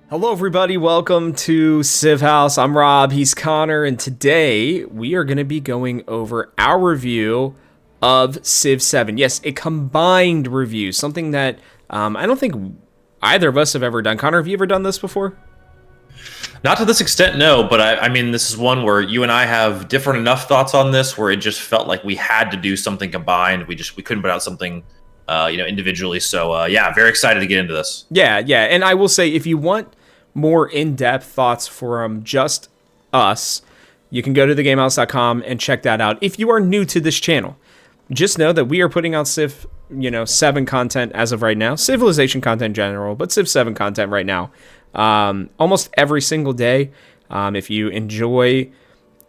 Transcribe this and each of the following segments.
Hello, everybody. Welcome to CivHaus. I'm Rob. He's Connor, and today we are going to be going over our review of Civ 7. Yes, a combined review, something that I don't think either of us have ever done. Connor, have you ever done this before? Not to this extent, no, but I mean, this is one where you and I have different enough thoughts on this where it just felt like we had to do something combined. We couldn't put out something, individually. So, yeah, very excited to get into this. Yeah. And I will say, if you want more in-depth thoughts from just us, you can go to thegamehouse.com and check that out. If you are new to this channel, just know that we are putting out Civ 7 content as of right now, Civilization content in general, but Civ 7 content right now, almost every single day. If you enjoy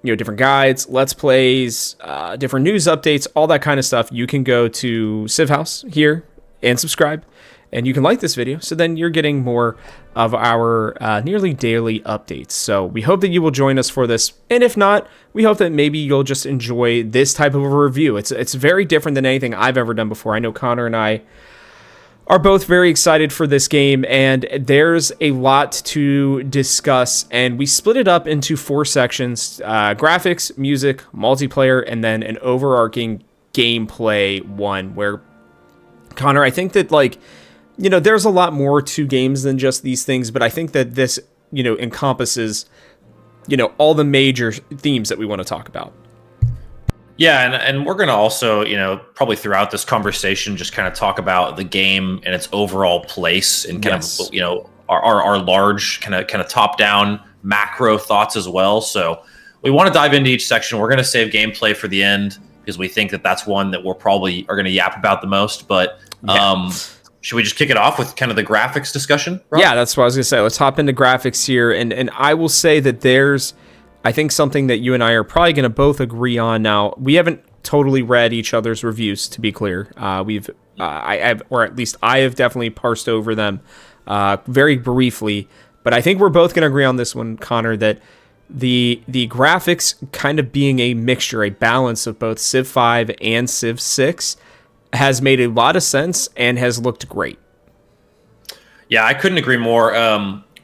different guides, let's plays, different news updates, all that kind of stuff, you can go to CivHaus here and subscribe. And you can like this video, so then you're getting more of our nearly daily updates. So we hope that you will join us for this. And if not, we hope that maybe you'll just enjoy this type of a review. It's very different than anything I've ever done before. I know Connor and I are both very excited for this game, and there's a lot to discuss. And we split it up into 4 sections: graphics, music, multiplayer, and then an overarching gameplay one, where, Connor, I think that, there's a lot more to games than just these things, but I think that this, encompasses, all the major themes that we want to talk about. Yeah, and we're going to also, probably throughout this conversation, just kind of talk about the game and its overall place and kind of, our large kind of top-down macro thoughts as well. So we want to dive into each section. We're going to save gameplay for the end because we think that that's one that we're probably are going to yap about the most. But should we just kick it off with kind of the graphics discussion, Rob? Yeah, that's what I was going to say. Let's hop into graphics here. And I will say that there's, I think, something that you and I are probably going to both agree on. Now, we haven't totally read each other's reviews, to be clear. Or at least I have definitely parsed over them very briefly. But I think we're both going to agree on this one, Connor, that the graphics kind of being a mixture, a balance of both Civ 5 and Civ 6 has made a lot of sense and has looked great. Yeah, I couldn't agree more.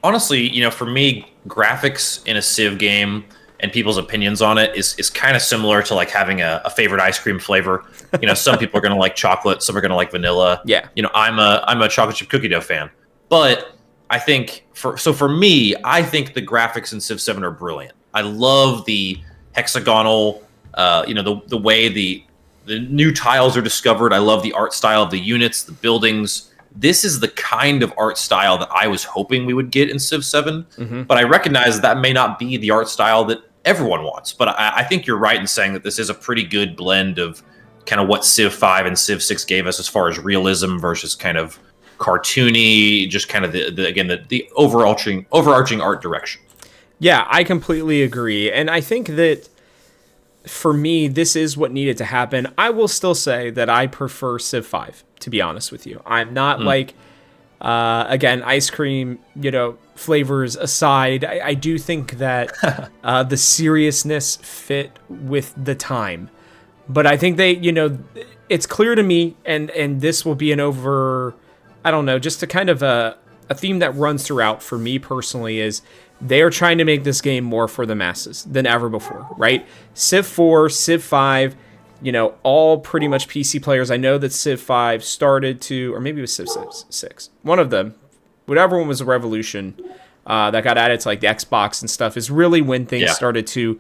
Honestly, for me, graphics in a Civ game and people's opinions on it is kind of similar to like having a favorite ice cream flavor. Some people are going to like chocolate, some are going to like vanilla. Yeah. I'm a chocolate chip cookie dough fan. But I think for me, I think the graphics in Civ 7 are brilliant. I love the hexagonal, the way the new tiles are discovered. I love the art style of the units, the buildings. This is the kind of art style that I was hoping we would get in Civ 7, but I recognize that may not be the art style that everyone wants. But I think you're right in saying that this is a pretty good blend of kind of what Civ 5 and Civ 6 gave us as far as realism versus kind of cartoony, just kind of the overarching art direction. Yeah, I completely agree. And I think that for me, this is what needed to happen. I will still say that I prefer Civ 5, to be honest with you. I'm not again, ice cream, flavors aside, I do think that the seriousness fit with the time. But I think they, it's clear to me, and this will be just a kind of a theme that runs throughout for me personally is they are trying to make this game more for the masses than ever before, right? Civ 4, Civ 5, all pretty much PC players. I know that Civ 5 started to, or maybe it was Civ 6. One of them, whatever one was a revolution that got added to like the Xbox and stuff, is really when things started to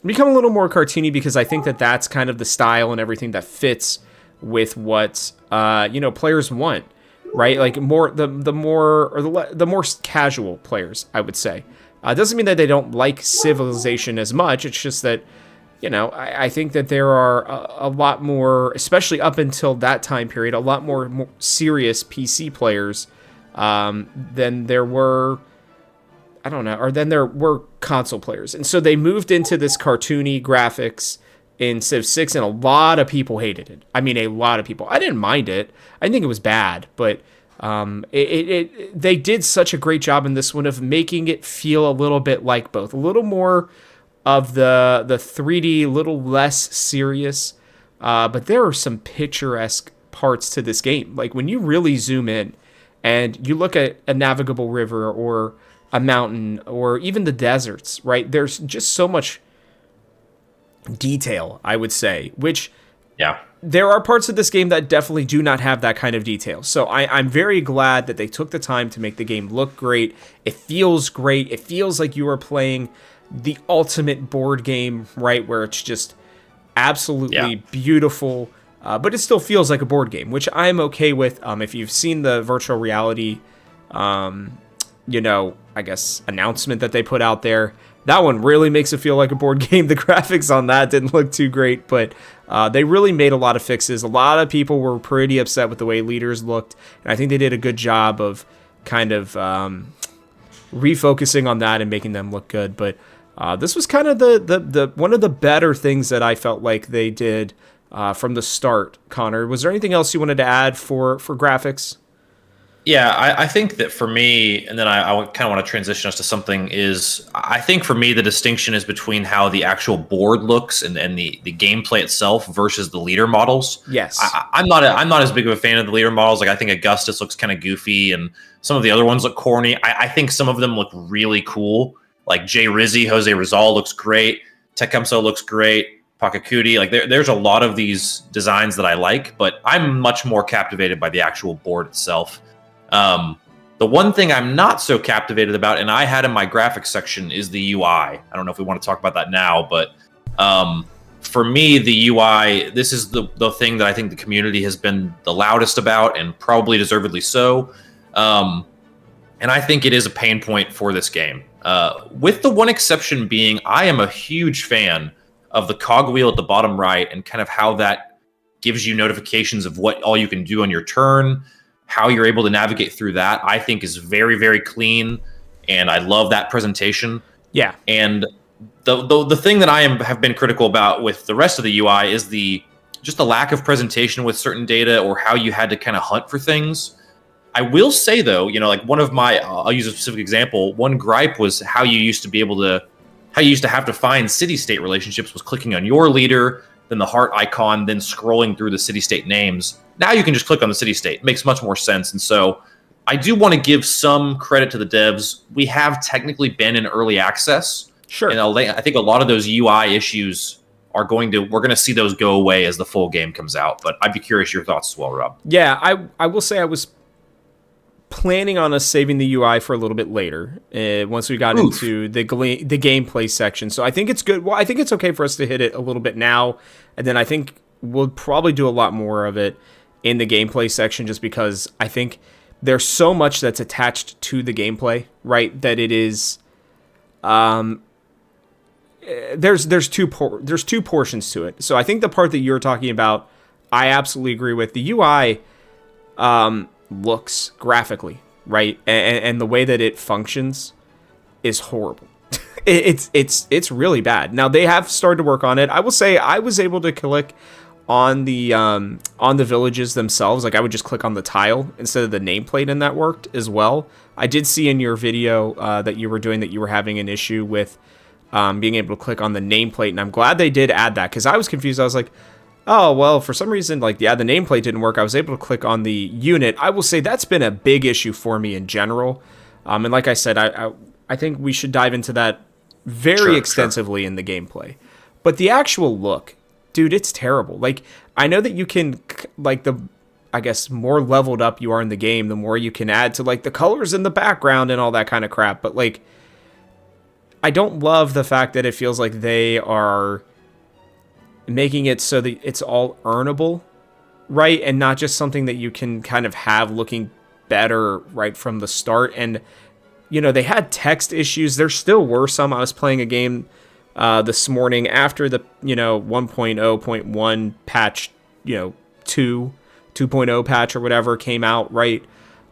become a little more cartoony, because I think that that's kind of the style and everything that fits with what players want, right? Like the more casual players, I would say. Doesn't mean that they don't like Civilization as much. It's just that, I think that there are a lot more, especially up until that time period, a lot more serious PC players than there were, than there were console players. And so they moved into this cartoony graphics in Civ 6, and a lot of people hated it. I mean, a lot of people. I didn't mind it. I didn't think it was bad, but they did such a great job in this one of making it feel a little bit like both. A little more of the 3D, a little less serious, but there are some picturesque parts to this game. Like when you really zoom in and you look at a navigable river or a mountain or even the deserts, right? There's just so much detail, I would say, which Yeah. there are parts of this game that definitely do not have that kind of detail. So I'm very glad that they took the time to make the game look great. It feels great. It feels like you are playing the ultimate board game, right? Where it's just absolutely beautiful, but it still feels like a board game, which I'm okay with. If you've seen the virtual reality, I guess announcement that they put out there, that one really makes it feel like a board game. The graphics on that didn't look too great, but they really made a lot of fixes. A lot of people were pretty upset with the way leaders looked, and I think they did a good job of kind of refocusing on that and making them look good. But this was kind of the one of the better things that I felt like they did from the start. Connor, was there anything else you wanted to add for graphics? Yeah, I think that for me, and then I kind of want to transition us to something is, I think for me, the distinction is between how the actual board looks and the gameplay itself versus the leader models. Yes. I'm not as big of a fan of the leader models. Like, I think Augustus looks kind of goofy and some of the other ones look corny. I think some of them look really cool. Like Jay Rizzi, Jose Rizal looks great. Tecumseh looks great. Pakakuti. Like there's a lot of these designs that I like, but I'm much more captivated by the actual board itself. The one thing I'm not so captivated about, and I had in my graphics section, is the UI. I don't know if we want to talk about that now, but for me, the UI, this is the thing that I think the community has been the loudest about, and probably deservedly so. And I think it is a pain point for this game. With the one exception being, I am a huge fan of the cogwheel at the bottom right and kind of how that gives you notifications of what all you can do on your turn. How you're able to navigate through that, I think, is very, very clean, and I love that presentation. Yeah. And the thing that have been critical about with the rest of the UI is just the lack of presentation with certain data, or how you had to kind of hunt for things. I will say though, like one of my, I'll use a specific example. One gripe was how you used to have to find city-state relationships was clicking on your leader, then the heart icon, then scrolling through the city-state names. Now you can just click on the city-state. It makes much more sense. And so I do want to give some credit to the devs. We have technically been in early access. Sure. And I think a lot of those UI issues we're going to see those go away as the full game comes out. But I'd be curious your thoughts as well, Rob. Yeah, I will say I was planning on us saving the UI for a little bit later, once we got into the gameplay section. So I think it's good. Well, I think it's okay for us to hit it a little bit now, and then I think we'll probably do a lot more of it in the gameplay section, just because I think there's so much that's attached to the gameplay, right? That it is, there's two portions to it. So I think the part that you're talking about, I absolutely agree with. The UI looks graphically, right, and the way that it functions is horrible. It's really bad. Now they have started to work on it. I will say I was able to click on the villages themselves. Like I would just click on the tile instead of the nameplate, and that worked as well. I did see in your video that you were doing that you were having an issue with being able to click on the nameplate, and I'm glad they did add that, because I was confused. I was like, oh, well, for some reason, the nameplate didn't work. I was able to click on the unit. I will say that's been a big issue for me in general. And like I said, I think we should dive into that very extensively in the gameplay. But the actual look, dude, it's terrible. Like, I know that you can, I guess, more leveled up you are in the game, the more you can add to, the colors in the background and all that kind of crap. But, I don't love the fact that it feels like they are making it so that it's all earnable, right? And not just something that you can kind of have looking better right from the start. And, they had text issues. There still were some. I was playing a game this morning after the, 1.0.1 patch, 2.0 patch or whatever came out, right?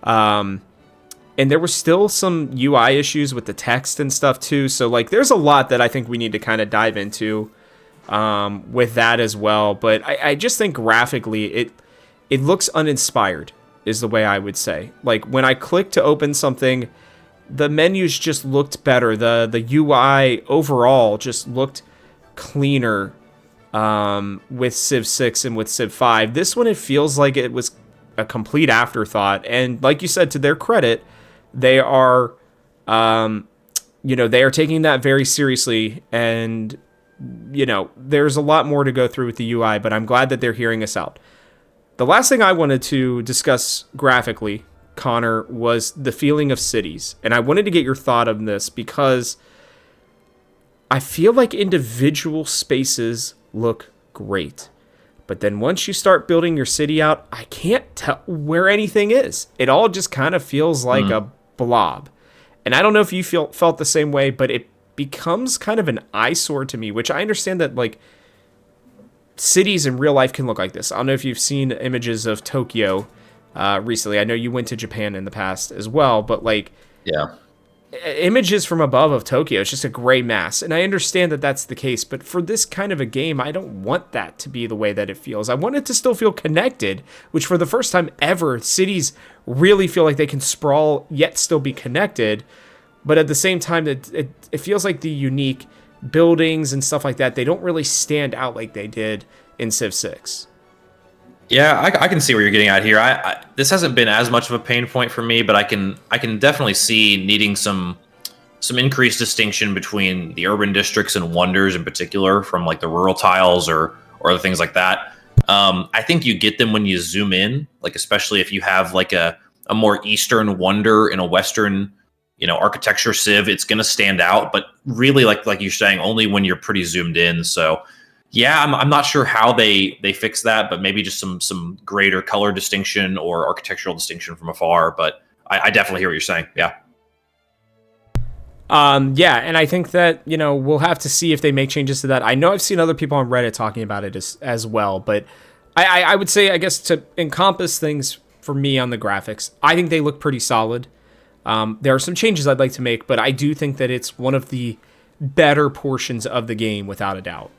And there were still some UI issues with the text and stuff too. So, there's a lot that I think we need to kind of dive into with that as well. But I just think graphically it looks uninspired is the way I would say. When I click to open something, the menus just looked better. The UI overall just looked cleaner with Civ 6 and with Civ 5. This one, it feels like it was a complete afterthought. And like you said, to their credit, they are They are taking that very seriously, and there's a lot more to go through with the UI, but I'm glad that they're hearing us out. The last thing I wanted to discuss graphically, Connor, was the feeling of cities. And I wanted to get your thought on this because I feel like individual spaces look great. But then once you start building your city out, I can't tell where anything is. It all just kind of feels like a blob. And I don't know if you felt the same way, but it becomes kind of an eyesore to me, which I understand that, like, cities in real life can look like this. I don't know if you've seen images of Tokyo recently. I know you went to Japan in the past as well, but like, yeah, images from above of Tokyo, it's just a gray mass. And I understand that that's the case, but for this kind of a game, I don't want that to be the way that it feels. I want it to still feel connected, which for the first time ever, cities really feel like they can sprawl yet still be connected. But at the same time, it feels like the unique buildings and stuff like that, they don't really stand out like they did in Civ 6. Yeah, I can see where you're getting at here. This hasn't been as much of a pain point for me, but I can definitely see needing some increased distinction between the urban districts and wonders in particular from like the rural tiles or other things like that. I think you get them when you zoom in, like especially if you have like a more eastern wonder in a western architecture civ, it's going to stand out, but really like you're saying, only when you're pretty zoomed in. So yeah, I'm not sure how they fix that, but maybe just some greater color distinction or architectural distinction from afar. But I definitely hear what you're saying. Yeah. Yeah, and I think that, we'll have to see if they make changes to that. I know I've seen other people on Reddit talking about it as well, but I would say, I guess, to encompass things for me on the graphics, I think they look pretty solid. There are some changes I'd like to make, but I do think that it's one of the better portions of the game, without a doubt.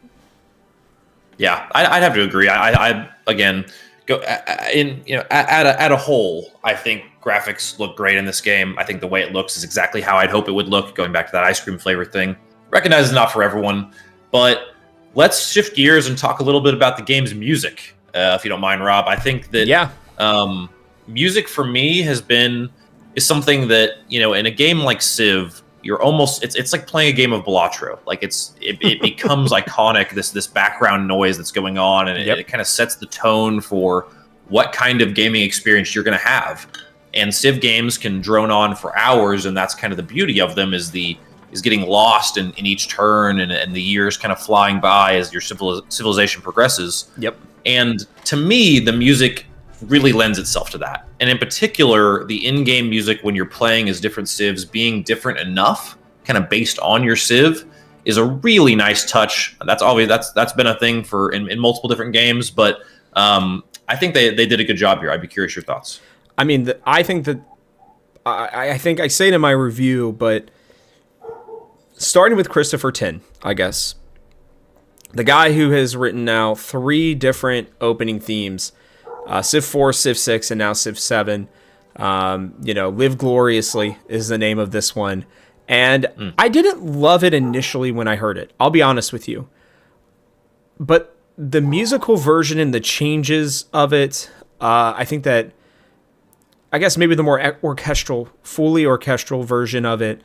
Yeah, I'd have to agree. I again go at a whole. I think graphics look great in this game. I think the way it looks is exactly how I'd hope it would look. Going back to that ice cream flavor thing, recognize it's not for everyone, but let's shift gears and talk a little bit about the game's music, if you don't mind, Rob. I think that music for me is something that, in a game like Civ, you're almost, it's like playing a game of Balatro. Like it becomes iconic, this background noise that's going on, and it kind of sets the tone for what kind of gaming experience you're going to have. And Civ games can drone on for hours, and that's kind of the beauty of them, is getting lost in each turn, and the years kind of flying by as your civilization progresses. Yep. And to me, the music really lends itself to that. And in particular, the in-game music when you're playing as different civs being different enough, kind of based on your civ, is a really nice touch. That's been a thing in multiple different games, but I think they did a good job here. I'd be curious your thoughts. I mean, I think I say it in my review, but starting with Christopher Tin, I guess, the guy who has written now 3 different opening themes, Civ 4, Civ 6, and now Civ 7. Live Gloriously is the name of this one. And I didn't love it initially when I heard it. I'll be honest with you. But the musical version and the changes of it, I think that, I guess maybe the more fully orchestral version of it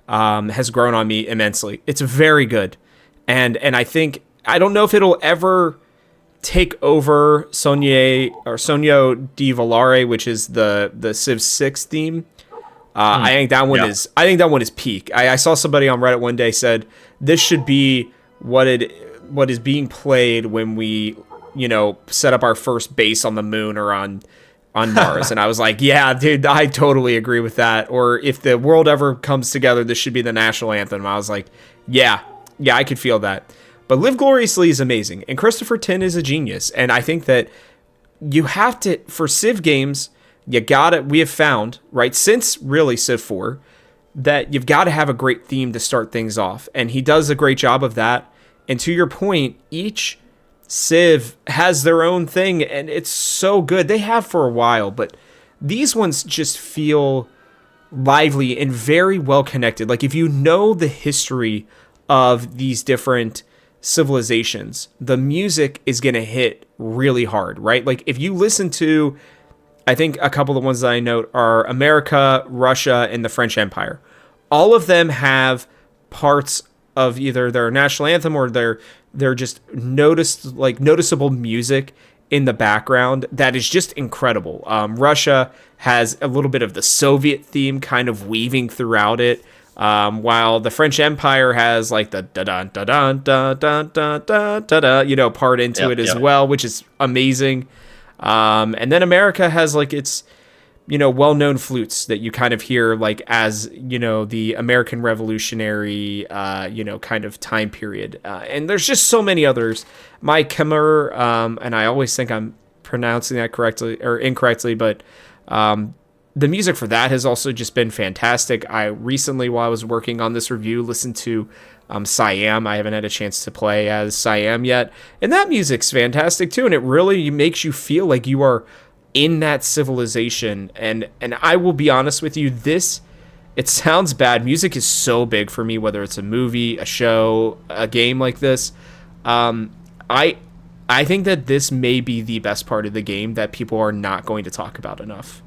has grown on me immensely. It's very good. And I think, I don't know if it'll ever take over Sogno di Volare, which is the Civ 6 theme. I think that one is peak. I saw somebody on Reddit one day said this should be what is being played when we, set up our first base on the moon or on Mars. And I was like, yeah, dude, I totally agree with that. Or if the world ever comes together, this should be the national anthem. I was like, yeah, I could feel that. But Live Gloriously is amazing, and Christopher Tin is a genius. And I think that you have to, for Civ games, we have found, right, since really Civ 4, that you've got to have a great theme to start things off. And he does a great job of that. And to your point, each Civ has their own thing, and it's so good. They have for a while, but these ones just feel lively and very well connected. Like, if you know the history of these different civilizations, the music is going to hit really hard, right? Like, if you listen to, I think a couple of ones that I note are America, Russia, and the French Empire. all of them have parts of either their national anthem or their just noticeable music in the background that is just incredible. Russia has a little bit of the Soviet theme kind of weaving throughout it, while the French Empire has like the da da da da da da da da da part into it as well, which is amazing. And then America has like its well-known flutes that you kind of hear like as the American Revolutionary kind of time period, and there's just so many others. My Khmer, and I always think I'm pronouncing that correctly or incorrectly, but the music for that has also just been fantastic. I recently, while I was working on this review, listened to Siam. I haven't had a chance to play as Siam yet, and that music's fantastic too, and it really makes you feel like you are in that civilization. And I will be honest with you, it sounds bad. Music is so big for me, whether it's a movie, a show, a game like this. I think that this may be the best part of the game that people are not going to talk about enough.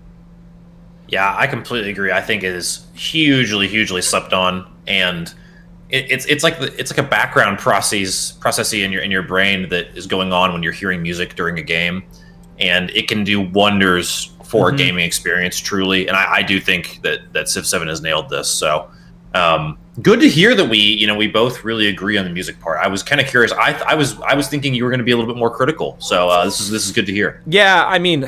Yeah, I completely agree. I think it is hugely slept on, and it's like a background process in your brain that is going on when you're hearing music during a game, and it can do wonders for a gaming experience, truly. And I do think that Civ 7 has nailed this. So good to hear that we both really agree on the music part. I was kind of curious. I was thinking you were going to be a little bit more critical. So this is good to hear. Yeah, I mean,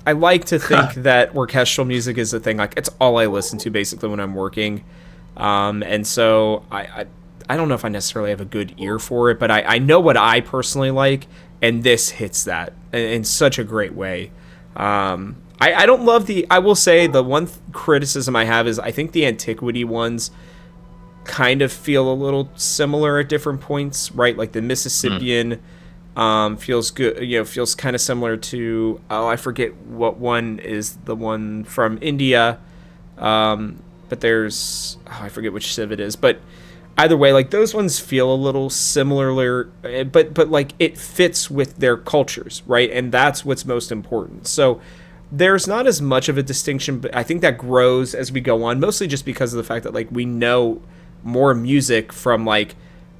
I like to think that orchestral music is the thing. Like, it's all I listen to basically when I'm working. And so I don't know if I necessarily have a good ear for it, but I know what I personally like, and this hits that in such a great way. I don't love I will say the one criticism I have is I think the Antiquity ones kind of feel a little similar at different points, right? Like the Mississippian feels good, feels kind of similar to, I forget what one is the one from India, but there's, I forget which Civ it is, but either way, like those ones feel a little similar, but like it fits with their cultures, right? And that's what's most important. So there's not as much of a distinction, but I think that grows as we go on, mostly just because of the fact that like we know more music from like,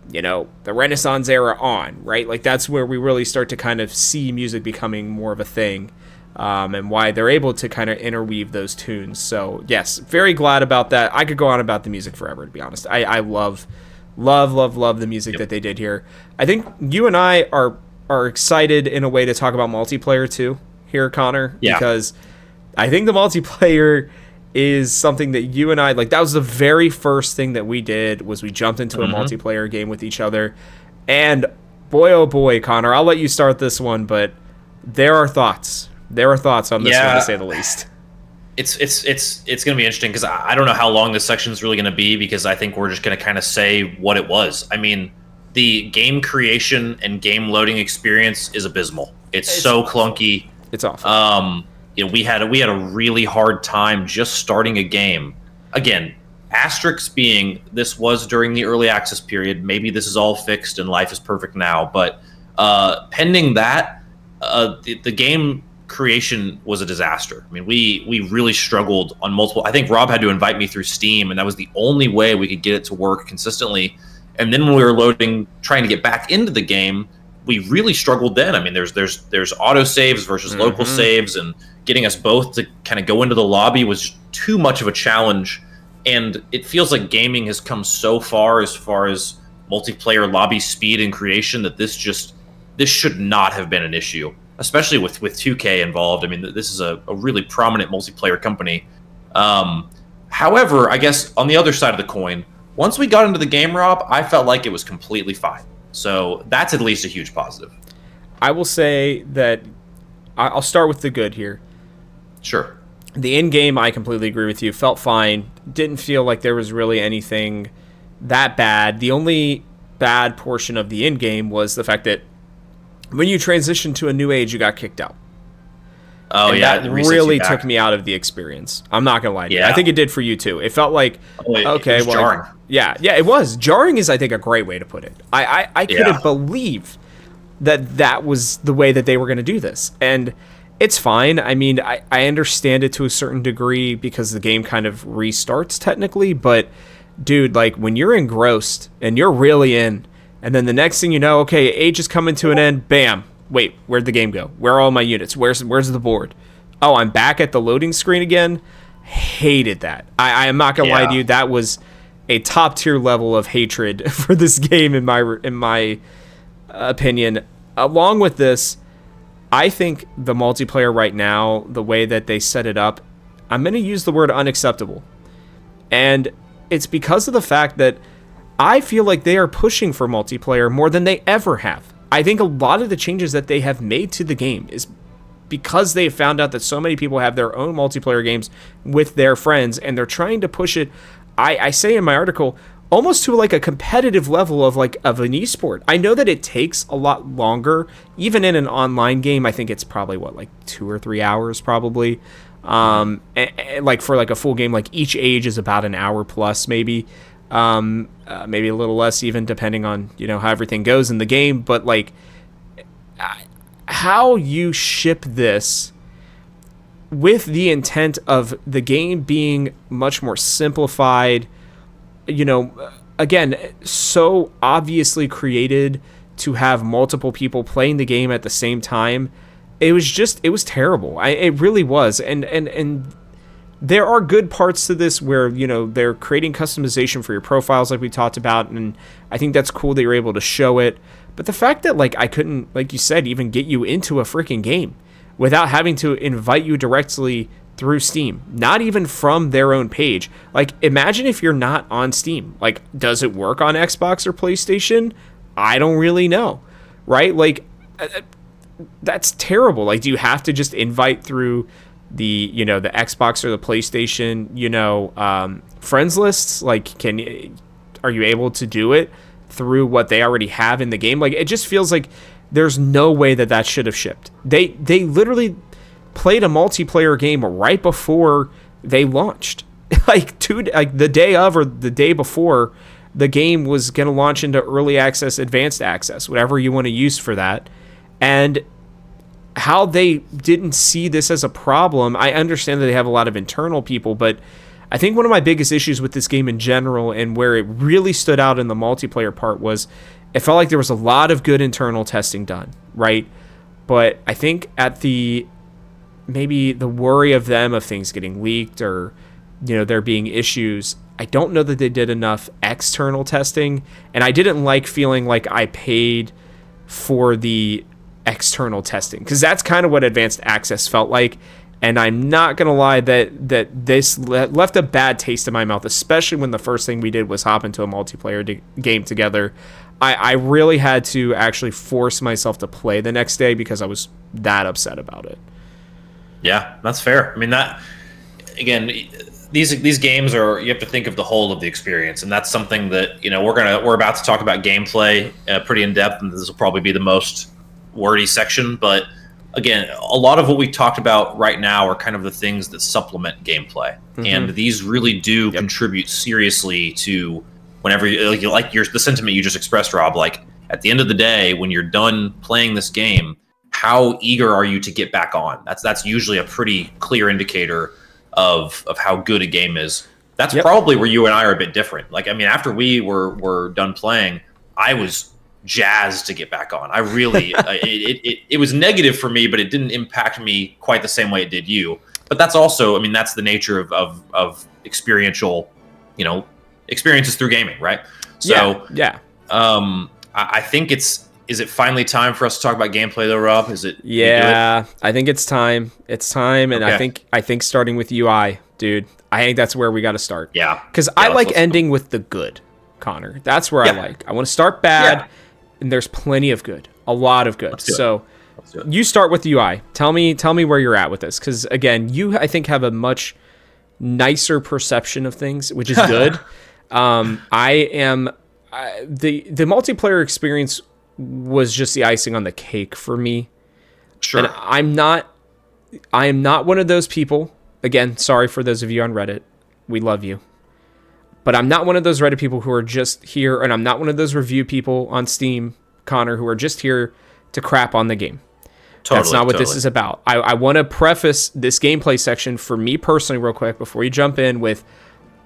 the Renaissance era on, right? Like that's where we really start to kind of see music becoming more of a thing, and why they're able to kind of interweave those tunes. So yes, very glad about that. I could go on about the music forever, to be honest. I love the music that they did here. I think you and I are excited in a way to talk about multiplayer too here, Connor, because I think the multiplayer is something that you and I, like, that was the very first thing that we did, was we jumped into a multiplayer game with each other. And boy, oh boy, Connor, I'll let you start this one, but there are thoughts. There are thoughts on this one, to say the least. It's going to be interesting, because I don't know how long this section is really going to be, because I think we're just going to kind of say what it was. I mean, the game creation and game loading experience is abysmal. It's so clunky. It's awful. We had a really hard time just starting a game. Again, asterisks being this was during the early access period. Maybe this is all fixed and life is perfect now. But pending that, the game creation was a disaster. I mean, we really struggled on multiple. I think Rob had to invite me through Steam, and that was the only way we could get it to work consistently. And then when we were loading, trying to get back into the game, we really struggled then. I mean, there's auto saves versus local saves, and getting us both to kind of go into the lobby was too much of a challenge. And it feels like gaming has come so far as multiplayer lobby speed and creation, that this should not have been an issue, especially with 2K involved. I mean, this is a really prominent multiplayer company. However, I guess on the other side of the coin, once we got into the game, Rob, I felt like it was completely fine. So that's at least a huge positive. I will say that I'll start with the good here. Sure. The in-game, I completely agree with you. Felt fine. Didn't feel like there was really anything that bad. The only bad portion of the in-game was the fact that when you transitioned to a new age, you got kicked out. Oh, and yeah. That really took me out of the experience. I'm not going to lie to you. I think it did for you, too. It felt like, okay, it was jarring. Yeah, it was. Jarring is, I think, a great way to put it. I couldn't believe that was the way that they were going to do this. And it's fine. I mean, I understand it to a certain degree because the game kind of restarts technically, but dude, like when you're engrossed and you're really in, and then the next thing you know, okay, age is coming to an end, bam. Wait, where'd the game go? Where are all my units? Where's the board? Oh, I'm back at the loading screen again. Hated that. I am not gonna lie to you, that was a top tier level of hatred for this game in my opinion. Along with this, I think the multiplayer right now, the way that they set it up, I'm going to use the word unacceptable. And it's because of the fact that I feel like they are pushing for multiplayer more than they ever have. I think a lot of the changes that they have made to the game is because they found out that so many people have their own multiplayer games with their friends, and they're trying to push it, I say in my article, almost to like a competitive level of an esport. I know that it takes a lot longer, even in an online game. I think it's probably like 2 or 3 hours probably. And like for like a full game, like each age is about an hour plus maybe, maybe a little less even depending on, how everything goes in the game. But like how you ship this with the intent of the game being much more simplified, again, so obviously created to have multiple people playing the game at the same time. It was terrible. It really was. And there are good parts to this where, they're creating customization for your profiles like we talked about. And I think that's cool that you're able to show it. But the fact that like I couldn't, like you said, even get you into a freaking game without having to invite you directly through Steam, not even from their own page. Like, imagine if you're not on Steam. Like, does it work on Xbox or PlayStation? I don't really know, right? Like, that's terrible. Like, do you have to just invite through the, the Xbox or the PlayStation, friends lists? Like, are you able to do it through what they already have in the game? Like, it just feels like there's no way that should have shipped. They literally played a multiplayer game right before they launched. like the day of or the day before the game was going to launch into early access, advanced access, whatever you want to use for that. And how they didn't see this as a problem, I understand that they have a lot of internal people, but I think one of my biggest issues with this game in general, and where it really stood out in the multiplayer part, was it felt like there was a lot of good internal testing done, right? But I think at maybe the worry of things getting leaked or, there being issues, I don't know that they did enough external testing. And I didn't like feeling like I paid for the external testing, because that's kind of what advanced access felt like. And I'm not going to lie that this left a bad taste in my mouth, especially when the first thing we did was hop into a multiplayer game together. I really had to actually force myself to play the next day because I was that upset about it. Yeah, that's fair. I mean, that, again, these games are, you have to think of the whole of the experience, and that's something that, we're about to talk about gameplay pretty in depth, and this will probably be the most wordy section. But again, a lot of what we talked about right now are kind of the things that supplement gameplay, and these really do contribute seriously to whenever the sentiment you just expressed, Rob. Like, at the end of the day, when you're done playing this game, how eager are you to get back on? That's usually a pretty clear indicator of how good a game is. That's probably where you and I are a bit different. Like, I mean, after we were done playing, I was jazzed to get back on. I really, it was negative for me, but it didn't impact me quite the same way it did you. But that's also, I mean, that's the nature of experiential, experiences through gaming, right? So, I think is it finally time for us to talk about gameplay though, Rob? Is it? Yeah, I think it's time. It's time, and okay. I think starting with UI, dude. I think that's where we got to start. Yeah, because I like ending with the good, Connor. That's where I like. I want to start bad, and there's plenty of good, a lot of good. So you start with UI. Tell me where you're at with this, because again, you I think have a much nicer perception of things, which is good. The multiplayer experience was just the icing on the cake for me. Sure. And I am not one of those people. Again, sorry for those of you on Reddit. We love you. But I'm not one of those Reddit people who are just here, and I'm not one of those review people on Steam, Connor, who are just here to crap on the game. That's not what this is about. I want to preface this gameplay section for me personally real quick before you jump in with,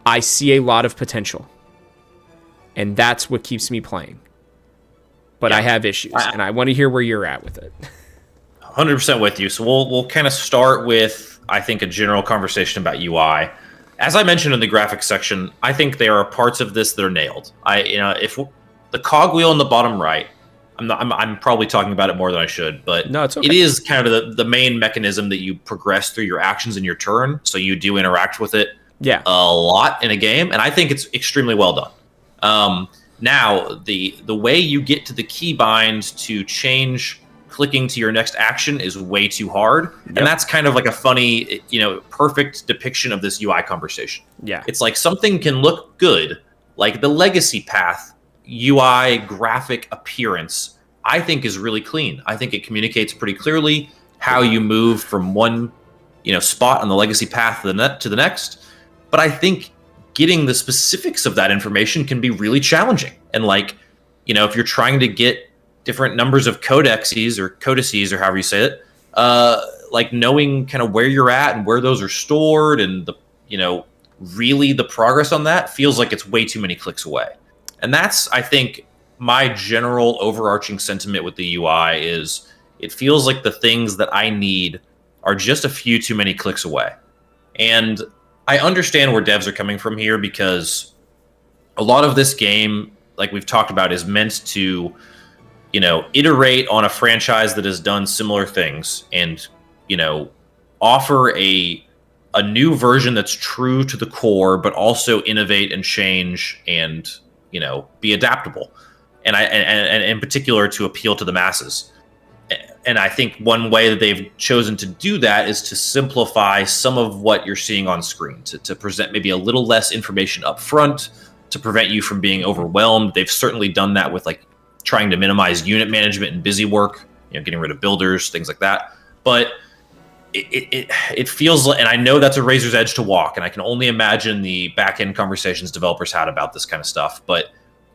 I see a lot of potential. And that's what keeps me playing. But I have issues, and I want to hear where you're at with it. 100% with you. So we'll kind of start with, I think, a general conversation about UI. As I mentioned in the graphics section, I think there are parts of this that are nailed. If the cogwheel in the bottom right, I'm probably talking about it more than I should, but no, it's okay. It is kind of the main mechanism that you progress through your actions in your turn. So you do interact with it a lot in a game, and I think it's extremely well done. Now, the way you get to the keybind to change clicking to your next action is way too hard. And that's kind of like a funny, perfect depiction of this UI conversation. Yeah. It's like something can look good, like the legacy path UI graphic appearance, I think is really clean. I think it communicates pretty clearly how you move from one, spot on the legacy path to the next. But I think getting the specifics of that information can be really challenging. And if you're trying to get different numbers of codices or however you say it, knowing kind of where you're at and where those are stored and really the progress on that feels like it's way too many clicks away. And that's, I think, my general overarching sentiment with the UI is it feels like the things that I need are just a few too many clicks away. And I understand where devs are coming from here, because a lot of this game, like we've talked about, is meant to, iterate on a franchise that has done similar things and, offer a new version that's true to the core, but also innovate and change and, be adaptable. And in particular to appeal to the masses. And I think one way that they've chosen to do that is to simplify some of what you're seeing on screen, to present maybe a little less information up front, to prevent you from being overwhelmed. They've certainly done that with trying to minimize unit management and busy work, getting rid of builders, things like that. But it feels like, and I know that's a razor's edge to walk, and I can only imagine the back-end conversations developers had about this kind of stuff. But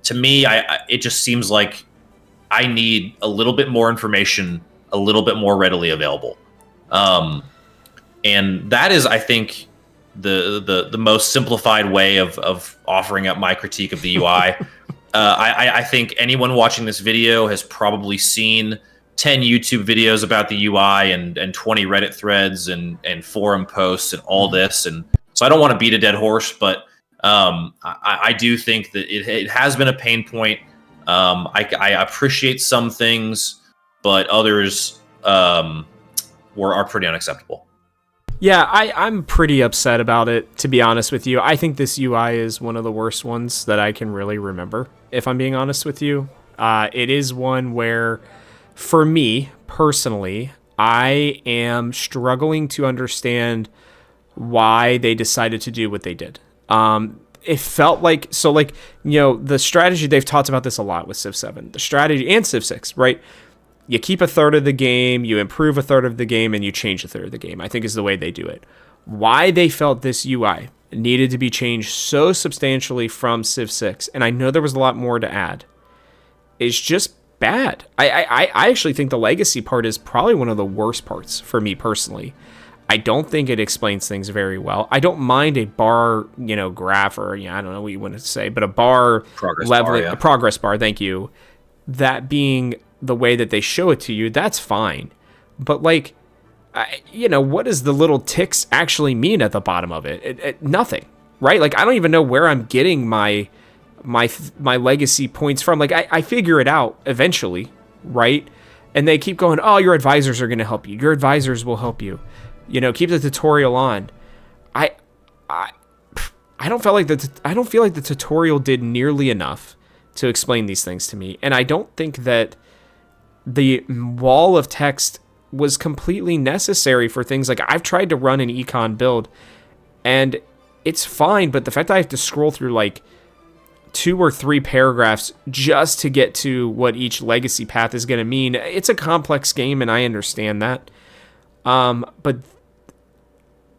to me, it just seems like I need a little bit more information, a little bit more readily available. And that is, I think, the most simplified way of offering up my critique of the UI. I think anyone watching this video has probably seen 10 YouTube videos about the UI and 20 Reddit threads and forum posts and all this. And so I don't want to beat a dead horse, but I do think that it has been a pain point. I appreciate some things, but others are pretty unacceptable. Yeah, I'm pretty upset about it, to be honest with you. I think this UI is one of the worst ones that I can really remember, if I'm being honest with you. It is one where, for me, personally, I am struggling to understand why they decided to do what they did. It felt like, the strategy, they've talked about this a lot with Civ 7, the strategy, and Civ 6, right? You keep a third of the game, you improve a third of the game, and you change a third of the game, I think is the way they do it. Why they felt this UI needed to be changed so substantially from Civ 6, and I know there was a lot more to add, is just bad. I actually think the legacy part is probably one of the worst parts for me personally. I don't think it explains things very well. I don't mind a bar, graph, or I don't know what you want to say, but a bar leveling, a progress bar, thank you. That being the way that they show it to you, that's fine. But what does the little ticks actually mean at the bottom of it? Nothing, right? I don't even know where I'm getting my legacy points from. I figure it out eventually, right? And they keep going, oh, your advisors are going to help you. Your advisors will help you. Keep the tutorial on. I don't feel like the tutorial did nearly enough to explain these things to me. And I don't think that the wall of text was completely necessary for things like I've tried to run an econ build and it's fine, but the fact that I have to scroll through 2 or 3 paragraphs just to get to what each legacy path is going to mean, it's a complex game and I understand that. But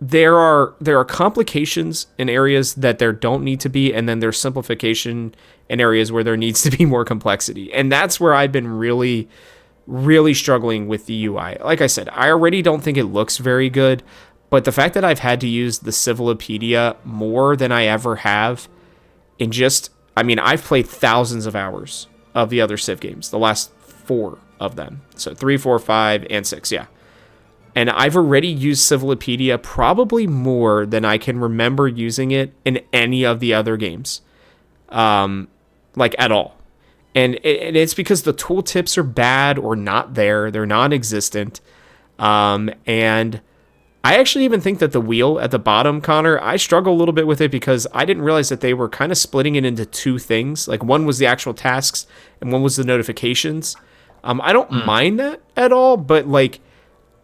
there are complications in areas that there don't need to be, and then there's simplification in areas where there needs to be more complexity. And that's where I've been really really struggling with the UI. Like I said, I already don't think it looks very good, but the fact that I've had to use the Civilopedia more than I ever have in just, I mean, I've played thousands of hours of the other Civ games, the last 4 of them. So 3, 4, 5, and 6, yeah. And I've already used Civilopedia probably more than I can remember using it in any of the other games. Like at all. And it's because the tooltips are bad or not there. They're non-existent. And I actually even think that the wheel at the bottom, Connor, I struggle a little bit with it because I didn't realize that they were kind of splitting it into 2 things. Like one was the actual tasks and one was the notifications. I don't mind that at all, but like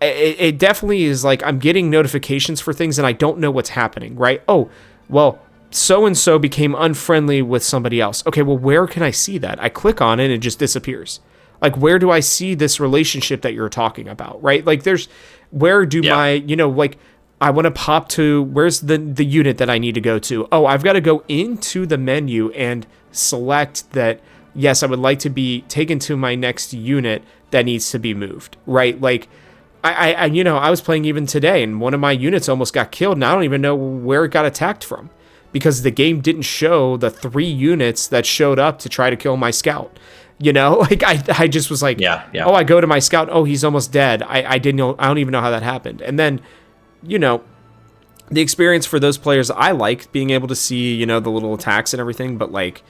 it definitely is like I'm getting notifications for things and I don't know what's happening, right? Oh, well, so-and-so became unfriendly with somebody else. Okay, well, where can I see that? I click on it and it just disappears. Like, where do I see this relationship that you're talking about, right? Like, where do my, like, I want to pop to, where's the unit that I need to go to? Oh, I've got to go into the menu and select that, yes, I would like to be taken to my next unit that needs to be moved, right? Like, I was playing even today and one of my units almost got killed and I don't even know where it got attacked from because the game didn't show the 3 units that showed up to try to kill my scout. Like I just was like, oh, I go to my scout. Oh, he's almost dead. I didn't know. I don't even know how that happened. And then, the experience for those players, I like being able to see, the little attacks and everything, but like,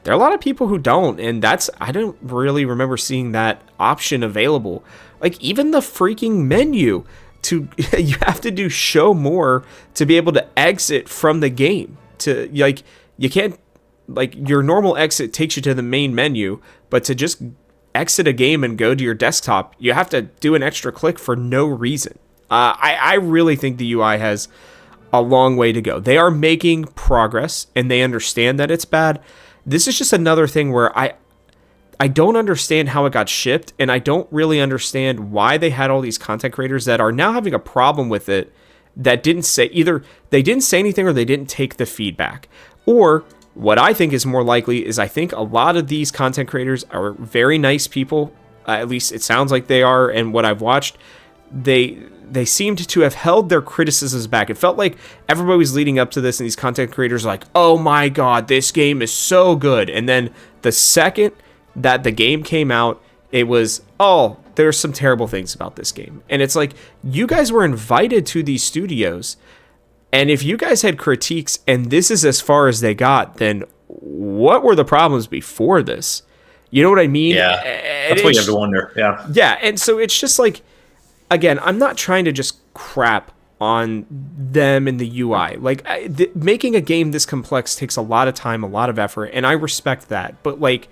there are a lot of people who don't. And I don't really remember seeing that option available. Like even the freaking menu you have to do show more to be able to exit from the game you can't, like your normal exit takes you to the main menu, but to just exit a game and go to your desktop, you have to do an extra click for no reason. I really think the UI has a long way to go. They are making progress and they understand that it's bad. This is just another thing where I don't understand how it got shipped, and I don't really understand why they had all these content creators that are now having a problem with it that didn't say, either they didn't say anything or they didn't take the feedback. Or what I think is more likely is I think a lot of these content creators are very nice people, at least it sounds like they are, and what I've watched, they seemed to have held their criticisms back. It felt like everybody was leading up to this, and these content creators are like, oh my god, this game is so good. And then the second that the game came out, it was, oh, there's some terrible things about this game. And it's like, you guys were invited to these studios, and if you guys had critiques and this is as far as they got, then what were the problems before this? You know what I mean? Yeah, that's what you have to wonder. Yeah, and so it's just like, again, I'm not trying to just crap on them and the UI. Like, making a game this complex takes a lot of time, a lot of effort, and I respect that. But like,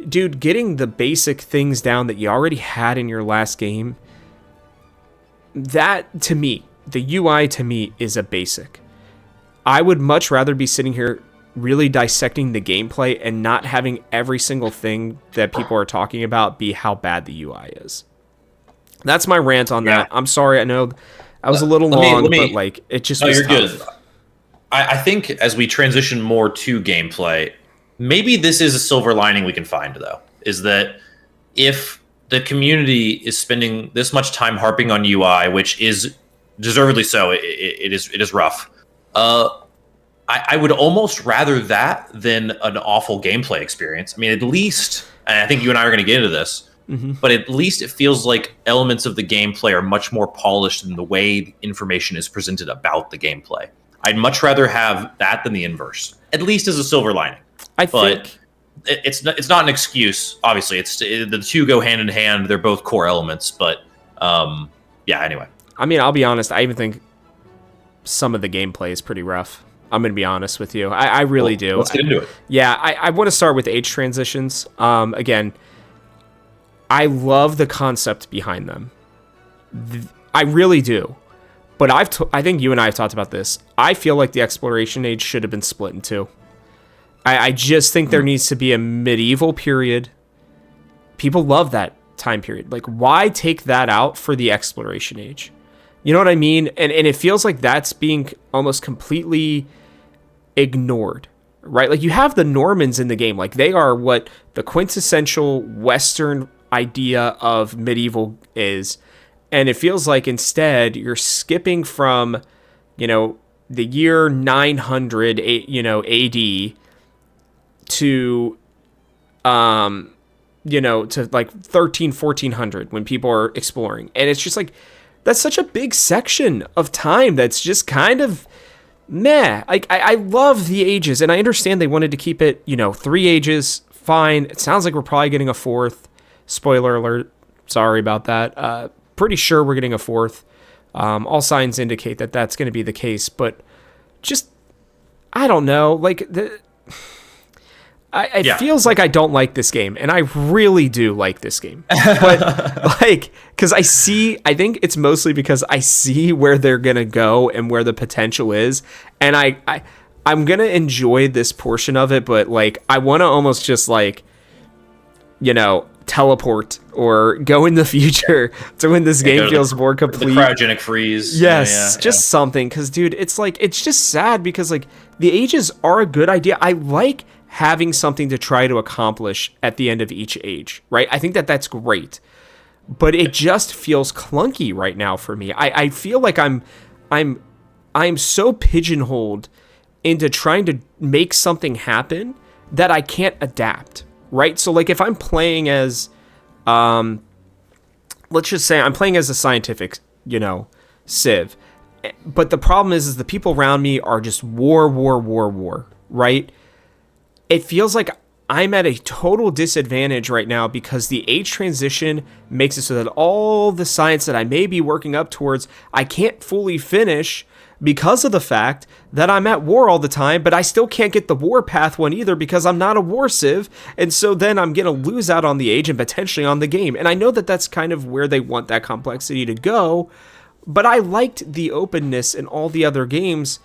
dude, getting the basic things down that you already had in your last game, that to me, the UI to me is a basic. I would much rather be sitting here really dissecting the gameplay and not having every single thing that people are talking about be how bad the UI is. That's my rant on that. I'm sorry, I know I was a little long, but like it just was tough. Good. I think as we transition more to gameplay, maybe this is a silver lining we can find, though, is that if the community is spending this much time harping on UI, which is deservedly so, it is rough. I would almost rather that than an awful gameplay experience. I mean, at least, and I think you and I are going to get into this, but at least it feels like elements of the gameplay are much more polished in the way information is presented about the gameplay. I'd much rather have that than the inverse, at least as a silver lining. I think it's not an excuse. Obviously, the two go hand in hand. They're both core elements, but yeah. Anyway, I mean, I'll be honest. I even think some of the gameplay is pretty rough. I'm going to be honest with you. I really do. Let's get into it. Yeah, I want to start with age transitions. Again, I love the concept behind them. I really do. But I think you and I have talked about this. I feel like the exploration age should have been split in two. I just think there needs to be a medieval period. People love that time period. Like, why take that out for the exploration age? You know what I mean? And it feels like that's being almost completely ignored, right? Like, you have the Normans in the game. Like, they are what the quintessential Western idea of medieval is. And it feels like instead you're skipping from, the year 900, AD to, to like 1400 when people are exploring. And it's just like, that's such a big section of time that's just kind of meh. I love the ages, and I understand they wanted to keep it, 3 ages, fine. It sounds like we're probably getting a 4th. Spoiler alert. Sorry about that. Pretty sure we're getting a 4th. All signs indicate that that's going to be the case, but just, I don't know. Like, it feels like I don't like this game, and I really do like this game. But, because I think it's mostly because I see where they're going to go and where the potential is, and I'm going to enjoy this portion of it, but, I want to almost just, teleport or go in the future to when this game feels more complete. The cryogenic freeze. Yes, just something. Because, dude, it's just sad because, the ages are a good idea. I like having something to try to accomplish at the end of each age, right? I think that's great. But it just feels clunky right now for me. I feel like I'm so pigeonholed into trying to make something happen that I can't adapt. Right? So, if I'm playing as, let's just say I'm playing as a scientific, Civ. But the problem is the people around me are just war, right? It feels like I'm at a total disadvantage right now because the age transition makes it so that all the science that I may be working up towards, I can't fully finish because of the fact that I'm at war all the time, but I still can't get the warpath one either because I'm not a war civ, and so then I'm going to lose out on the age and potentially on the game. And I know that that's kind of where they want that complexity to go, but I liked the openness in all the other games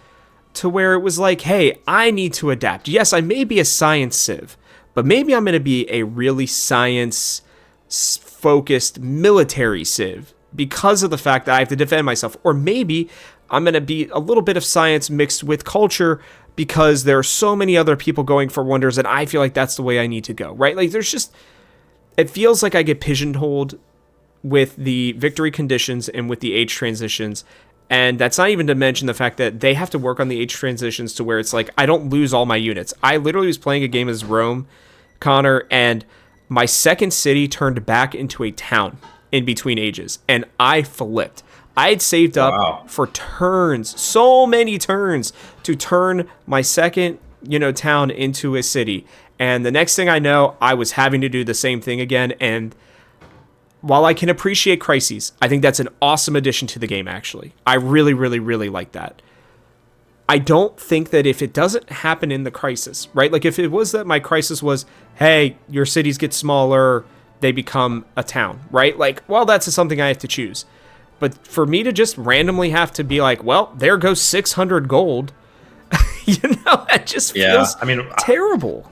to where it was like, hey, I need to adapt. Yes, I may be a science civ, but maybe I'm going to be a really science-focused military civ because of the fact that I have to defend myself. Or maybe I'm going to be a little bit of science mixed with culture because there are so many other people going for wonders and I feel like that's the way I need to go, right? It feels like I get pigeonholed with the victory conditions and with the age transitions. And that's not even to mention the fact that they have to work on the age transitions to where it's like, I don't lose all my units. I literally was playing a game as Rome, Connor, and my second city turned back into a town in between ages. And I flipped. I had saved up for turns, so many turns, to turn my second, town into a city. And the next thing I know, I was having to do the same thing again. And while I can appreciate crises, I think that's an awesome addition to the game, actually. I really, really, really like that. I don't think that if it doesn't happen in the crisis, right? If it was that my crisis was, hey, your cities get smaller, they become a town, right? That's something I have to choose. But for me to just randomly have to be like, well, there goes 600 gold, that just feels terrible.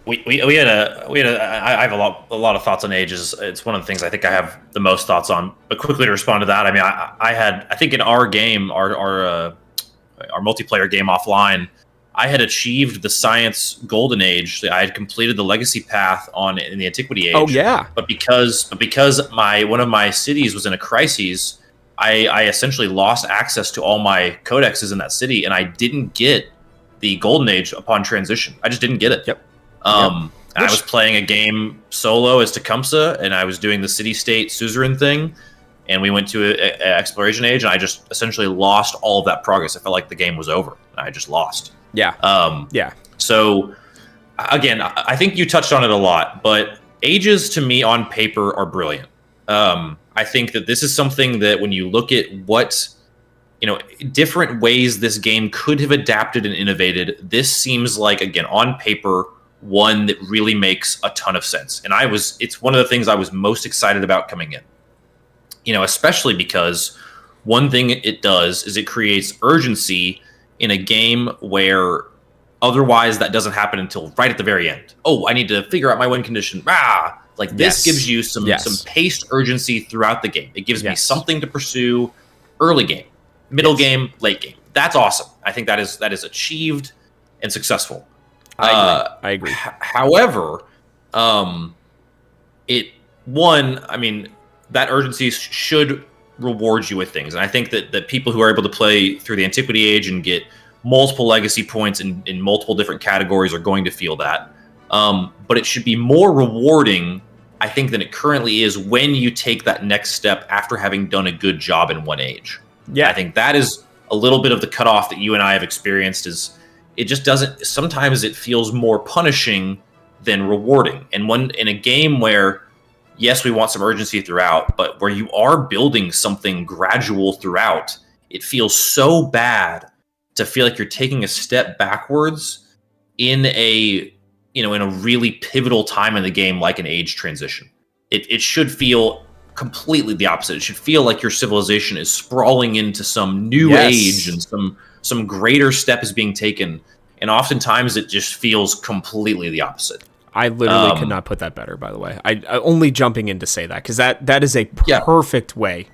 I have a lot of thoughts on ages. It's one of the things I think I have the most thoughts on. But quickly to respond to that, I think in our game, our multiplayer game offline, I had achieved the science golden age. I had completed the legacy path in the antiquity age. Oh yeah. But because one of my cities was in a crisis, I essentially lost access to all my codexes in that city, and I didn't get the golden age upon transition. I just didn't get it. Yep. I was playing a game solo as Tecumseh, and I was doing the city-state suzerain thing, and we went to an exploration age, and I just essentially lost all of that progress. I felt like the game was over. I just lost. Yeah. So, again, I think you touched on it a lot, but ages to me on paper are brilliant. I think that this is something that when you look at what, different ways this game could have adapted and innovated, this seems like, again, on paper, one that really makes a ton of sense. And it's one of the things I was most excited about coming in, especially because one thing it does is it creates urgency in a game where otherwise that doesn't happen until right at the very end. Oh, I need to figure out my win condition. This gives you some paced urgency throughout the game. It gives me something to pursue early game, middle game, late game. That's awesome. I think that is achieved and I agree. However, one, I mean, that urgency should reward you with things. And I think that people who are able to play through the Antiquity Age and get multiple legacy points in multiple different categories are going to feel that. But it should be more rewarding, I think, than it currently is when you take that next step after having done a good job in one age. Yeah, I think that is a little bit of the cutoff that you and I have experienced. Is it just doesn't, sometimes it feels more punishing than rewarding. And when in a game where, yes, we want some urgency throughout, but where you are building something gradual throughout, it feels so bad to feel like you're taking a step backwards in a really pivotal time in the game, like an age transition. It should feel completely the opposite. It should feel like your civilization is sprawling into some new age and some greater step is being taken. And oftentimes it just feels completely the opposite. I literally could not put that better, by the way. I only jumping in to say that, because that is a perfect way.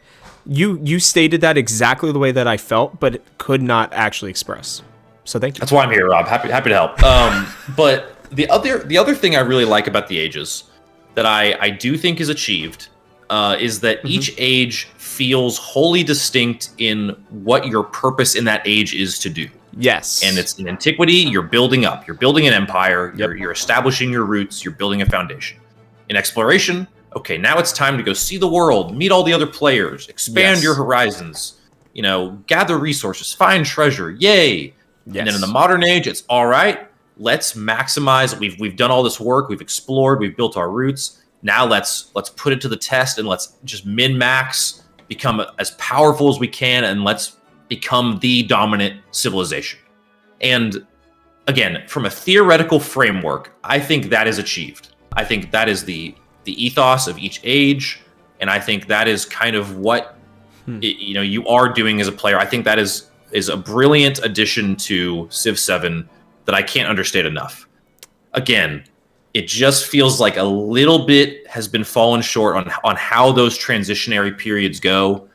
You stated that exactly the way that I felt, but could not actually express. So thank you. That's why I'm here, Rob. Happy to help. But the other thing I really like about the ages that I do think is achieved is that each age feels wholly distinct in what your purpose in that age is to do. Yes. And it's in Antiquity, you're building up. You're building an empire. You're establishing your roots. You're building a foundation. In Exploration, okay, now it's time to go see the world, meet all the other players, expand your horizons, gather resources, find treasure. Yay. Yes. And then in the modern age, it's all right. Let's maximize. We've done all this work. We've explored. We've built our roots. Now let's put it to the test and let's just min-max, become as powerful as we can, and let's become the dominant civilization. And again, from a theoretical framework, I think that is achieved. I think that is the ethos of each age, and I think that is kind of what you are doing as a player. I think that is a brilliant addition to Civ 7 that I can't understate enough. Again, it just feels like a little bit has been fallen short on how those transitionary periods go.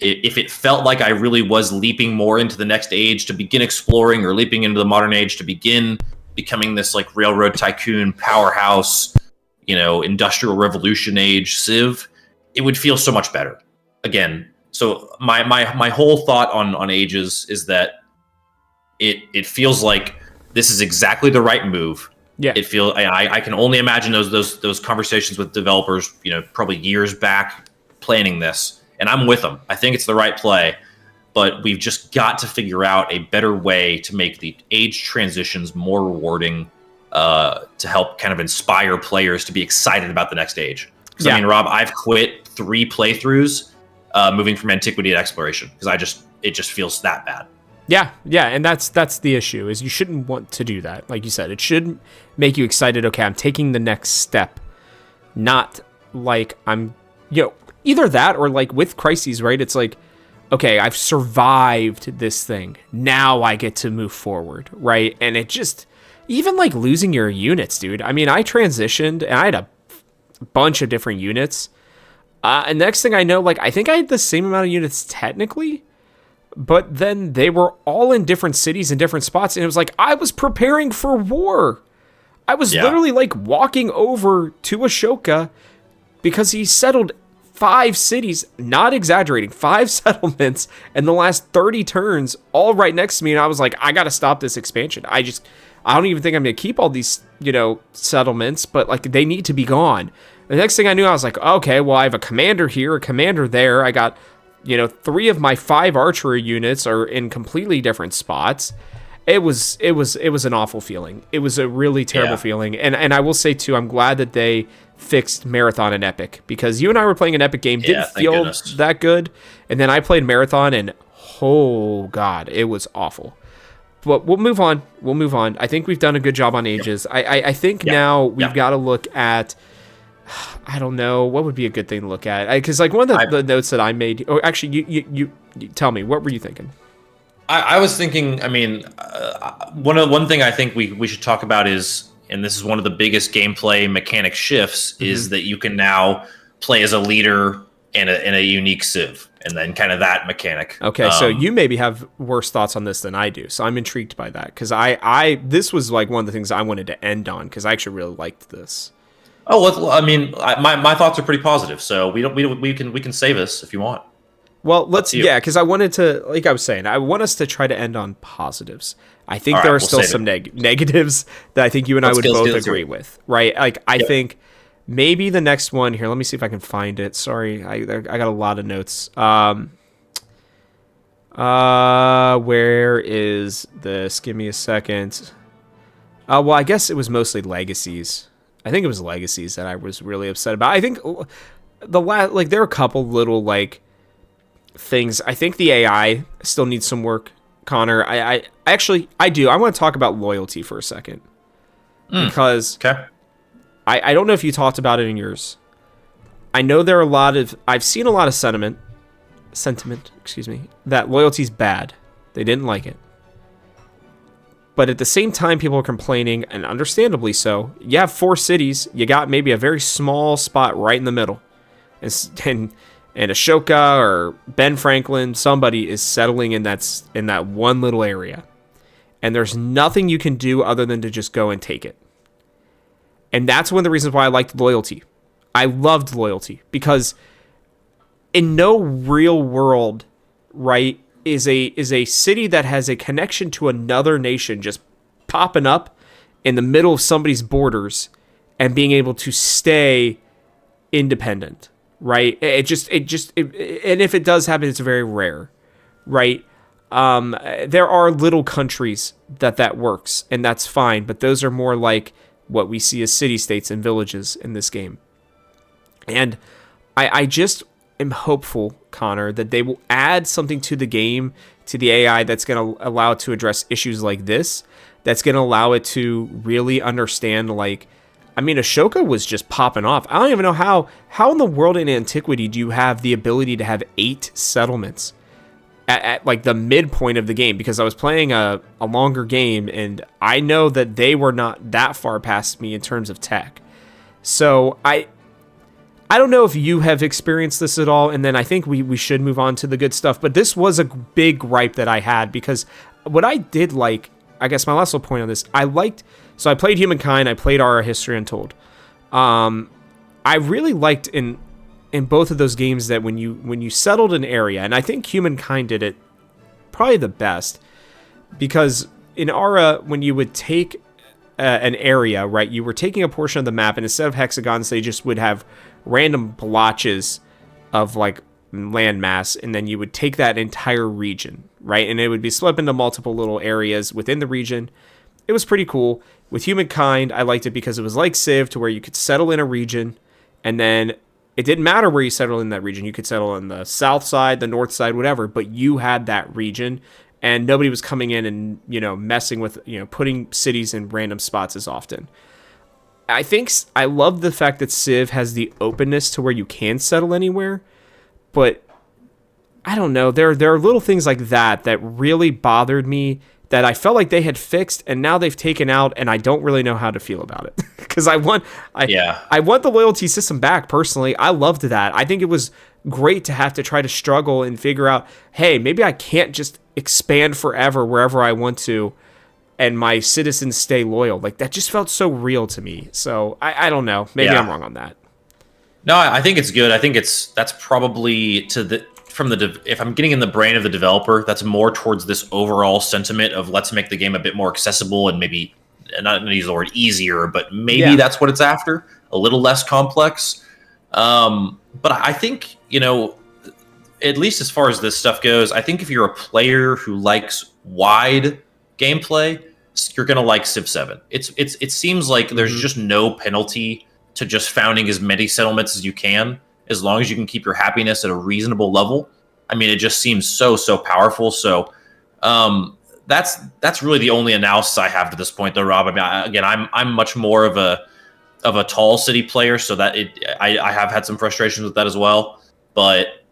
If it felt like I really was leaping more into the next age to begin exploring, or leaping into the modern age to begin becoming this like railroad tycoon powerhouse, industrial revolution age Civ, it would feel so much better. Again, so my whole thought on ages is that it feels like this is exactly the right move. Yeah, it feels. I can only imagine those conversations with developers, probably years back, planning this. And I'm with them. I think it's the right play, but we've just got to figure out a better way to make the age transitions more rewarding, to help kind of inspire players to be excited about the next age. Because I mean, Rob, I've quit 3 playthroughs moving from Antiquity to Exploration because it just feels that bad. Yeah, and that's the issue, is you shouldn't want to do that. Like you said, it should make you excited. Okay, I'm taking the next step, not like I'm, either that or like with Crises, right? It's like, okay, I've survived this thing. Now I get to move forward, right? And it just, even like losing your units, dude. I mean, I transitioned and I had a bunch of different units. And next thing I know, like, I think I had the same amount of units technically, but then they were all in different cities and different spots. And it was like, I was preparing for war. I was literally like walking over to Ashoka because he settled 5 cities, not exaggerating, 5 settlements in the last 30 turns, all right next to me. And I was like, I got to stop this expansion. I don't even think I'm going to keep all these, settlements, but like they need to be gone. The next thing I knew, I was like, okay, well, I have a commander here, a commander there. I got, 3 of my 5 archery units are in completely different spots. It was an awful feeling. It was a really terrible feeling. And I will say too, I'm glad that they fixed Marathon and Epic, because you and I were playing an Epic game, didn't feel that good. And then I played Marathon and oh God, it was awful. But we'll move on. I think we've done a good job on ages. I think now we've got to look at, I don't know, what would be a good thing to look at? Because like one of the notes that I made, or actually you tell me, what were you thinking? I was thinking, I mean, one thing I think we should talk about is, and this is one of the biggest gameplay mechanic shifts, is that you can now play as a leader in a unique Civ, and then kind of that mechanic. Okay, so you maybe have worse thoughts on this than I do, so I'm intrigued by that, because this was like one of the things I wanted to end on, because I actually really liked this. Oh, well, I mean, my thoughts are pretty positive. So we can save us if you want. Well, Up to you. because I wanted to, like I was saying, I want us to try to end on positives. I think All there right, are we'll still save some it. negatives that I think you and I would both Let's do agree it. with, right? Like, I Yep. think maybe the next one here, let me see if I can find it. Sorry, I got a lot of notes. Where is this? Give me a second. Well, I guess it was mostly legacies. I think it was legacies that I was really upset about. I think there are a couple little like things. I think the AI still needs some work, Connor. I actually I do. I want to talk about loyalty for a second because Okay. I don't know if you talked about it in yours. I know there are I've seen a lot of sentiment, excuse me, that loyalty's bad. They didn't like it. But at the same time, people are complaining, and understandably so. You have 4 cities. You got maybe a very small spot right in the middle. And Ashoka or Ben Franklin, somebody is settling in that one little area. And there's nothing you can do other than to just go and take it. And that's one of the reasons why I liked loyalty. I loved loyalty because in no real world, right, is a city that has a connection to another nation just popping up in the middle of somebody's borders and being able to stay independent, right? And if it does happen, it's very rare, right? There are little countries that works, and that's fine, but those are more like what we see as city-states and villages in this game. And I just am hopeful, Connor, that they will add something to the game, to the AI, that's going to allow it to address issues like this, that's going to allow it to really understand, like, I mean, Ashoka was just popping off. I don't even know how in the world in antiquity do you have the ability to have 8 settlements at like the midpoint of the game, because I was playing a longer game and I know that they were not that far past me in terms of tech. So I don't know if you have experienced this at all, and then I think we should move on to the good stuff. But this was a big gripe that I had, because what I did like, I guess my last little point on this, so I played Humankind, I played Our History Untold. I really liked in both of those games that when you settled an area, and I think Humankind did it probably the best, because in Aura, when you would take an area, right, you were taking a portion of the map, and instead of hexagons, they just would have random blotches of like landmass, and then you would take that entire region, right, and it would be split up into multiple little areas within the region. It was pretty cool. With Humankind, I liked it because it was like Civ, to where you could settle in a region, and then it didn't matter where you settled in that region. You could settle on the south side, the north side, whatever, but you had that region, and nobody was coming in and, messing with, putting cities in random spots as often. I love the fact that Civ has the openness to where you can settle anywhere, but I don't know. There are little things like that really bothered me, that I felt like they had fixed, and now they've taken out, and I don't really know how to feel about it. Because I want the loyalty system back, personally. I loved that. I think it was great to have to try to struggle and figure out, hey, maybe I can't just expand forever wherever I want to, and my citizens stay loyal. Like, that just felt so real to me. So I don't know. Maybe I'm wrong on that. No, I think it's good. I think that's probably if I'm getting in the brain of the developer, that's more towards this overall sentiment of let's make the game a bit more accessible, and maybe, not to use the word easier, but maybe that's what it's after, a little less complex. But I think, at least as far as this stuff goes, I think if you're a player who likes wide gameplay, you're gonna like Civ 7. It seems like there's just no penalty to just founding as many settlements as you can, as long as you can keep your happiness at a reasonable level. I mean, it just seems so powerful. So that's really the only analysis I have to this point, though, Rob. I mean, I'm much more of a tall city player, so that I have had some frustrations with that as well. But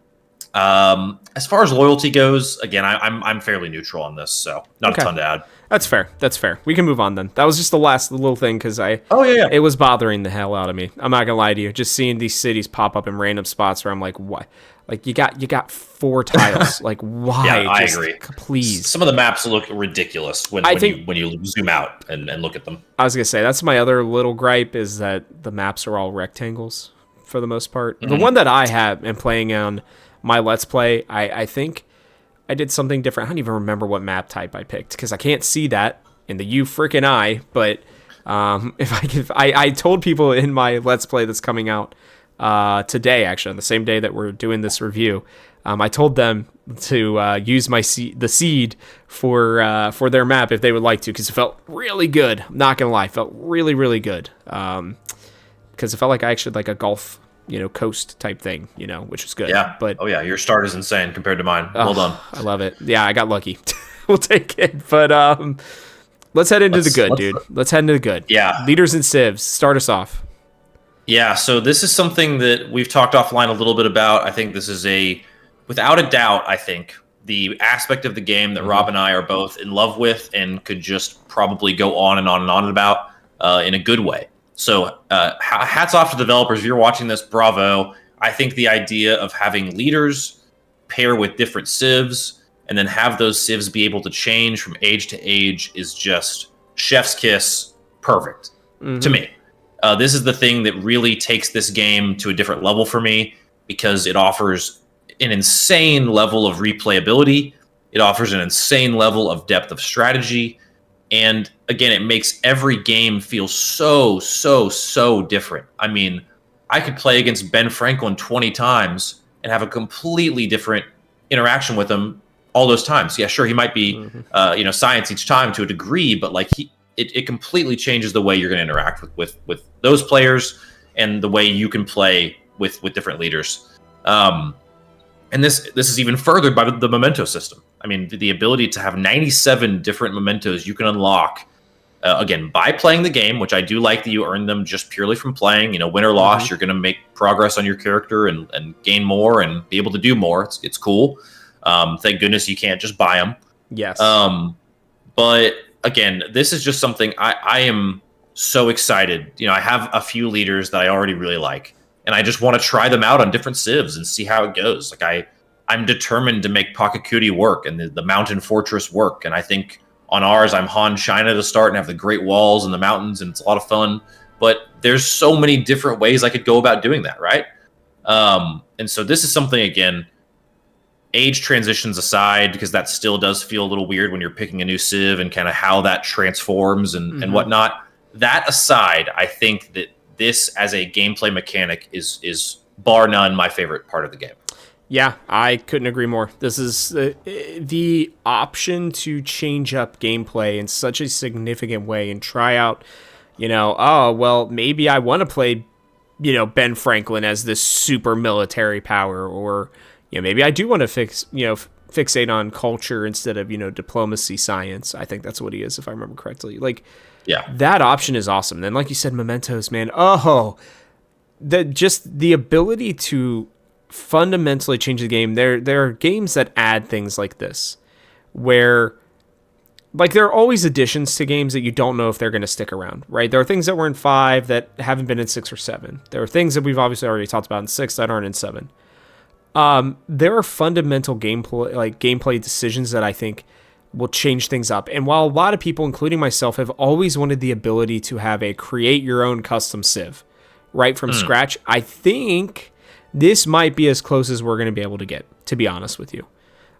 As far as loyalty goes, again, I'm fairly neutral on this, so not Okay. a ton to add. That's fair. That's fair. We can move on then. That was just the last little thing because Oh yeah. it was bothering the hell out of me. I'm not gonna lie to you. Just seeing these cities pop up in random spots where I'm like, what? Like you got 4 tiles. Like why? Yeah, I Just, agree. Please. Some of the maps look ridiculous when you zoom out and look at them. I was gonna say that's my other little gripe is that the maps are all rectangles for the most part. The one that I have been playing on my Let's Play, I think I did something different. I don't even remember what map type I picked because I can't see that in the you freaking eye. But I told people in my Let's Play that's coming out today, actually on the same day that we're doing this review, I told them to use the seed for their map if they would like to because it felt really good. I'm not gonna lie, it felt really really good because it felt like I actually like a golf coast type thing, which was good. Yeah. But oh yeah, your start is insane compared to mine. Well done. I love it. Yeah, I got lucky. We'll take it. But let's head into the good, dude. Let's head into the good. Yeah. Leaders and civs. Start us off. Yeah, so this is something that we've talked offline a little bit about. I think this is without a doubt, I think, the aspect of the game that Rob and I are both in love with and could just probably go on and on and on about in a good way. So hats off to developers. If you're watching this, bravo. I think the idea of having leaders pair with different civs and then have those civs be able to change from age to age is just chef's kiss perfect to me. This is the thing that really takes this game to a different level for me because it offers an insane level of replayability. It offers an insane level of depth of strategy. And again, it makes every game feel so, so, so different. I mean, I could play against Ben Franklin 20 times and have a completely different interaction with him all those times. Yeah, sure, he might be, science each time to a degree, but like it completely changes the way you're going to interact with those players and the way you can play with different leaders. And this is even furthered by the memento system. I mean, the ability to have 97 different mementos you can unlock, again, by playing the game, which I do like that you earn them just purely from playing. Win or loss, you're going to make progress on your character and gain more and be able to do more. It's cool. Thank goodness you can't just buy them. Yes. But again, this is just something I am so excited. I have a few leaders that I already really like, and I just want to try them out on different civs and see how it goes. Like I'm determined to make Pakakuri work and the Mountain Fortress work. And I think on ours, I'm Han China to start and have the Great Walls and the mountains, and it's a lot of fun. But there's so many different ways I could go about doing that, right? And so this is something, again, age transitions aside, because that still does feel a little weird when you're picking a new civ and kind of how that transforms and whatnot. That aside, I think that this as a gameplay mechanic is bar none my favorite part of the game. Yeah, I couldn't agree more. This is the option to change up gameplay in such a significant way and try out, maybe I want to play, Ben Franklin as this super military power, or maybe I do want to fixate on culture instead of, diplomacy science. I think that's what he is, if I remember correctly. Like, yeah, that option is awesome. Then, like you said, mementos, man. The ability to fundamentally change the game. There are games that add things like this, where, like, there are always additions to games that you don't know if they're going to stick around, right? There are things that were in 5 that haven't been in 6 or 7. There are things that we've obviously already talked about in 6 that aren't in 7. There are fundamental gameplay decisions that I think will change things up. And while a lot of people, including myself, have always wanted the ability to have a create your own custom civ right from scratch, I think this might be as close as we're going to be able to get, to be honest with you.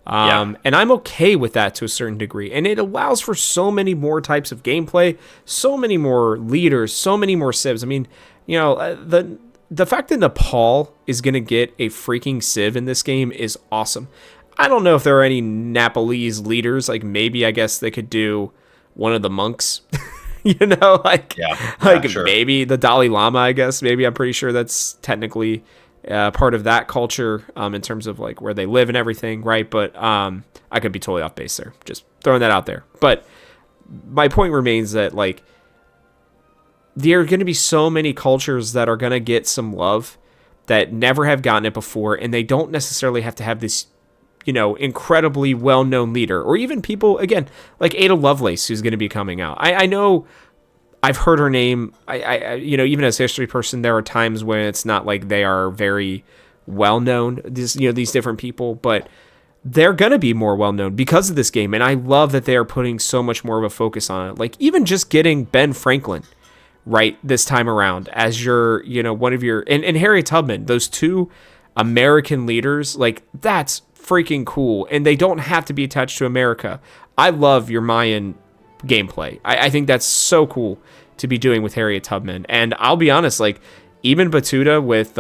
And I'm okay with that to a certain degree. And it allows for so many more types of gameplay, so many more leaders, so many more civs. I mean, the fact that Nepal is going to get a freaking civ in this game is awesome. I don't know if there are any Nepalese leaders. Like, maybe I guess they could do one of the monks, sure. Maybe the Dalai Lama, I guess. Maybe I'm pretty sure that's technically part of that culture in terms of like where they live and everything, right? But I could be totally off base there. Just throwing that out there. But my point remains that, like, there are going to be so many cultures that are going to get some love that never have gotten it before, and they don't necessarily have to have this, incredibly well-known leader, or even people, again, like Ada Lovelace, who's going to be coming out. I know I've heard her name. Even as a history person, there are times when it's not like they are very well-known, these different people, but they're going to be more well-known because of this game, and I love that they are putting so much more of a focus on it. Like, even just getting Ben Franklin right this time around as your, one of your, and Harriet Tubman, those two American leaders, like, that's freaking cool, and they don't have to be attached to America. I love your Mayan gameplay. I think that's so cool to be doing with Harriet Tubman, and I'll be honest, like, even Batuta with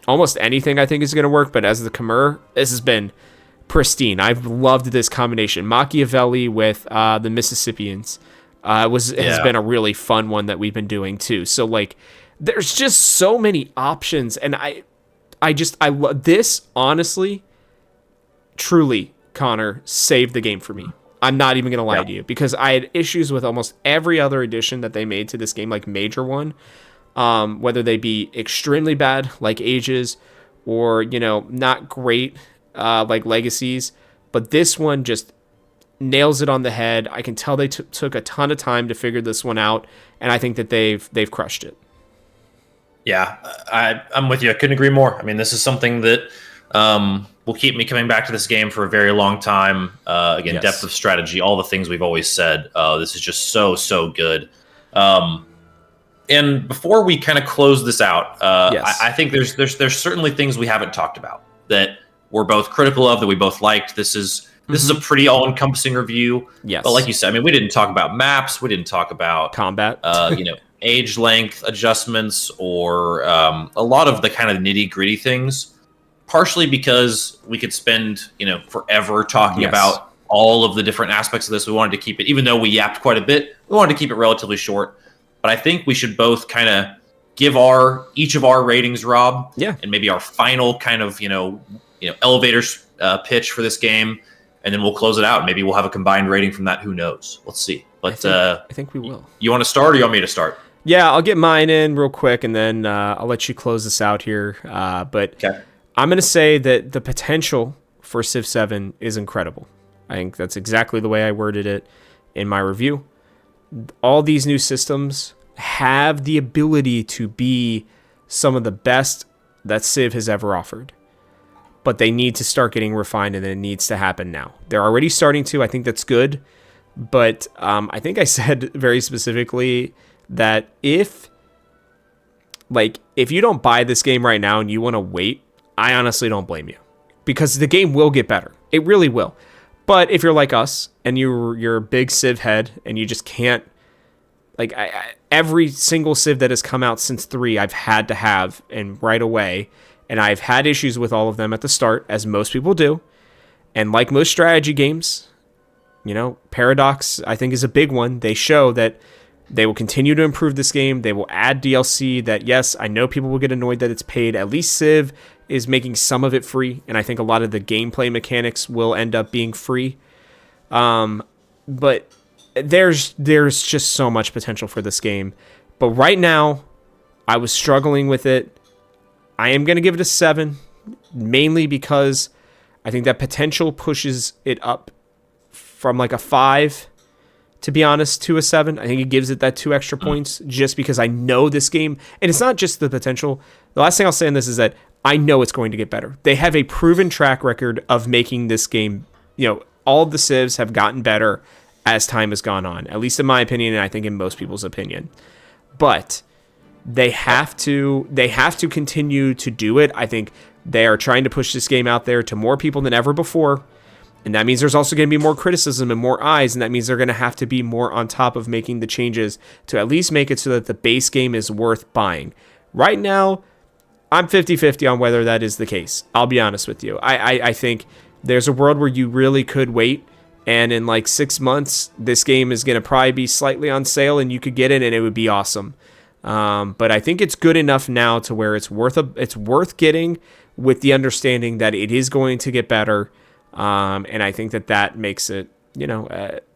almost anything I think is going to work, but as the Khmer, this has been pristine. I've loved this combination. Machiavelli with the Mississippians has been a really fun one that we've been doing too. So, like, there's just so many options, and I love this. Honestly, truly, Connor, saved the game for me. I'm not even gonna lie to you, because I had issues with almost every other addition that they made to this game, like major one, whether they be extremely bad like Ages, or not great like Legacies, but this one just nails it on the head. I can tell they took a ton of time to figure this one out, and I think that they've crushed it. Yeah, I'm with you. I couldn't agree more. I mean, this is something that will keep me coming back to this game for a very long time. Again, depth of strategy, all the things we've always said. This is just so good. And before we kind of close this out, I think there's certainly things we haven't talked about that we're both critical of, that we both liked. This is a pretty all-encompassing review. Yes. But like you said, I mean, we didn't talk about maps. We didn't talk about combat. Age length adjustments, or a lot of the kind of nitty-gritty things. Partially because we could spend forever talking about all of the different aspects of this. We wanted to keep it, even though we yapped quite a bit, we wanted to keep it relatively short. But I think we should both kind of give each of our ratings, Rob. Yeah. And maybe our final kind of elevator pitch for this game, and then we'll close it out. Maybe we'll have a combined rating from that. Who knows? Let's see. But I think we will. You want to start, or you want me to start? Yeah, I'll get mine in real quick, and then I'll let you close this out here. But okay. I'm going to say that the potential for Civ 7 is incredible. I think that's exactly the way I worded it in my review. All these new systems have the ability to be some of the best that Civ has ever offered. But they need to start getting refined, and it needs to happen now. They're already starting to. I think that's good. But I think I said very specifically that if you don't buy this game right now and you want to wait, I honestly don't blame you, because the game will get better. It really will. But if you're like us and you're a big Civ head and you just can't, every single Civ that has come out since 3, I've had to have, and right away, and I've had issues with all of them at the start, as most people do. And like most strategy games, Paradox, I think, is a big one. They show that they will continue to improve this game. They will add DLC that, yes, I know people will get annoyed that it's paid. At least Civ is making some of it free, and I think a lot of the gameplay mechanics will end up being free. But there's just so much potential for this game. But right now, I was struggling with it. I am going to give it a 7, mainly because I think that potential pushes it up from a 5, to be honest, to a 7. I think it gives it that 2 extra points, just because I know this game, and it's not just the potential. The last thing I'll say on this is that I know it's going to get better. They have a proven track record of making this game, all of the Civs have gotten better as time has gone on, at least in my opinion, and I think in most people's opinion. But they have to continue to do it. I think they are trying to push this game out there to more people than ever before. And that means there's also going to be more criticism and more eyes, and that means they're going to have to be more on top of making the changes to at least make it so that the base game is worth buying. Right now, I'm 50-50 on whether that is the case. I'll be honest with you. I think there's a world where you really could wait, and in 6 months, this game is going to probably be slightly on sale, and you could get it, and it would be awesome. But I think it's good enough now to where it's worth getting, with the understanding that it is going to get better. And I think that makes it,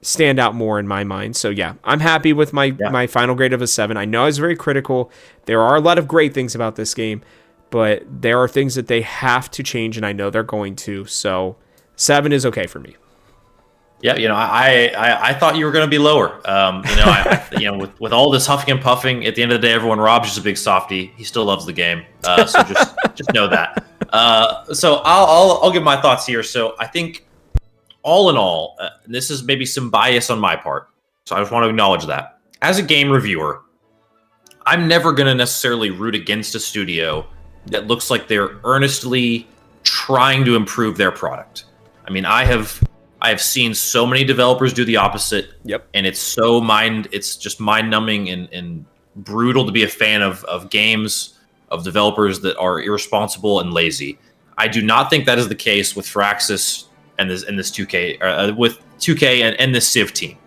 stand out more in my mind. So yeah, I'm happy with my final grade of a 7. I know I was very critical. There are a lot of great things about this game, but there are things that they have to change, and I know they're going to. So 7 is okay for me. Yeah, I thought you were going to be lower. With all this huffing and puffing, at the end of the day, everyone Rob's just a big softie. He still loves the game, so just know that. So I'll give my thoughts here. So I think, all in all, and this is maybe some bias on my part, so I just want to acknowledge that. As a game reviewer, I'm never going to necessarily root against a studio that looks like they're earnestly trying to improve their product. I mean, I have seen so many developers do the opposite. Yep. And it's just mind-numbing and brutal to be a fan of games, of developers that are irresponsible and lazy. I do not think that is the case with Firaxis and this 2K, with 2K and this Civ team.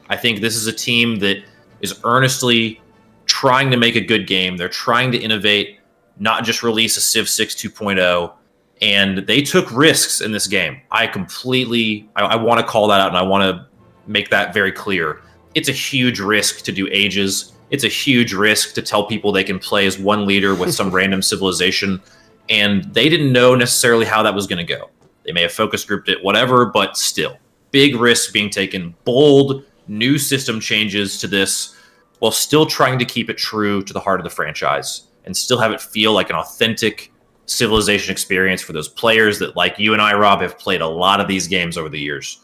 I think this is a team that is earnestly trying to make a good game. They're trying to innovate, not just release a Civ 6 2.0. And they took risks in this game. I want to call that out, and I want to make that very clear. It's a huge risk to do ages. It's a huge risk to tell people they can play as one leader with some random civilization. And they didn't know necessarily how that was going to go. They may have focus grouped it, whatever, but still. Big risks being taken. Bold, new system changes to this, while still trying to keep it true to the heart of the franchise and still have it feel like an authentic Civilization experience for those players that, like you and I, Rob, have played a lot of these games over the years.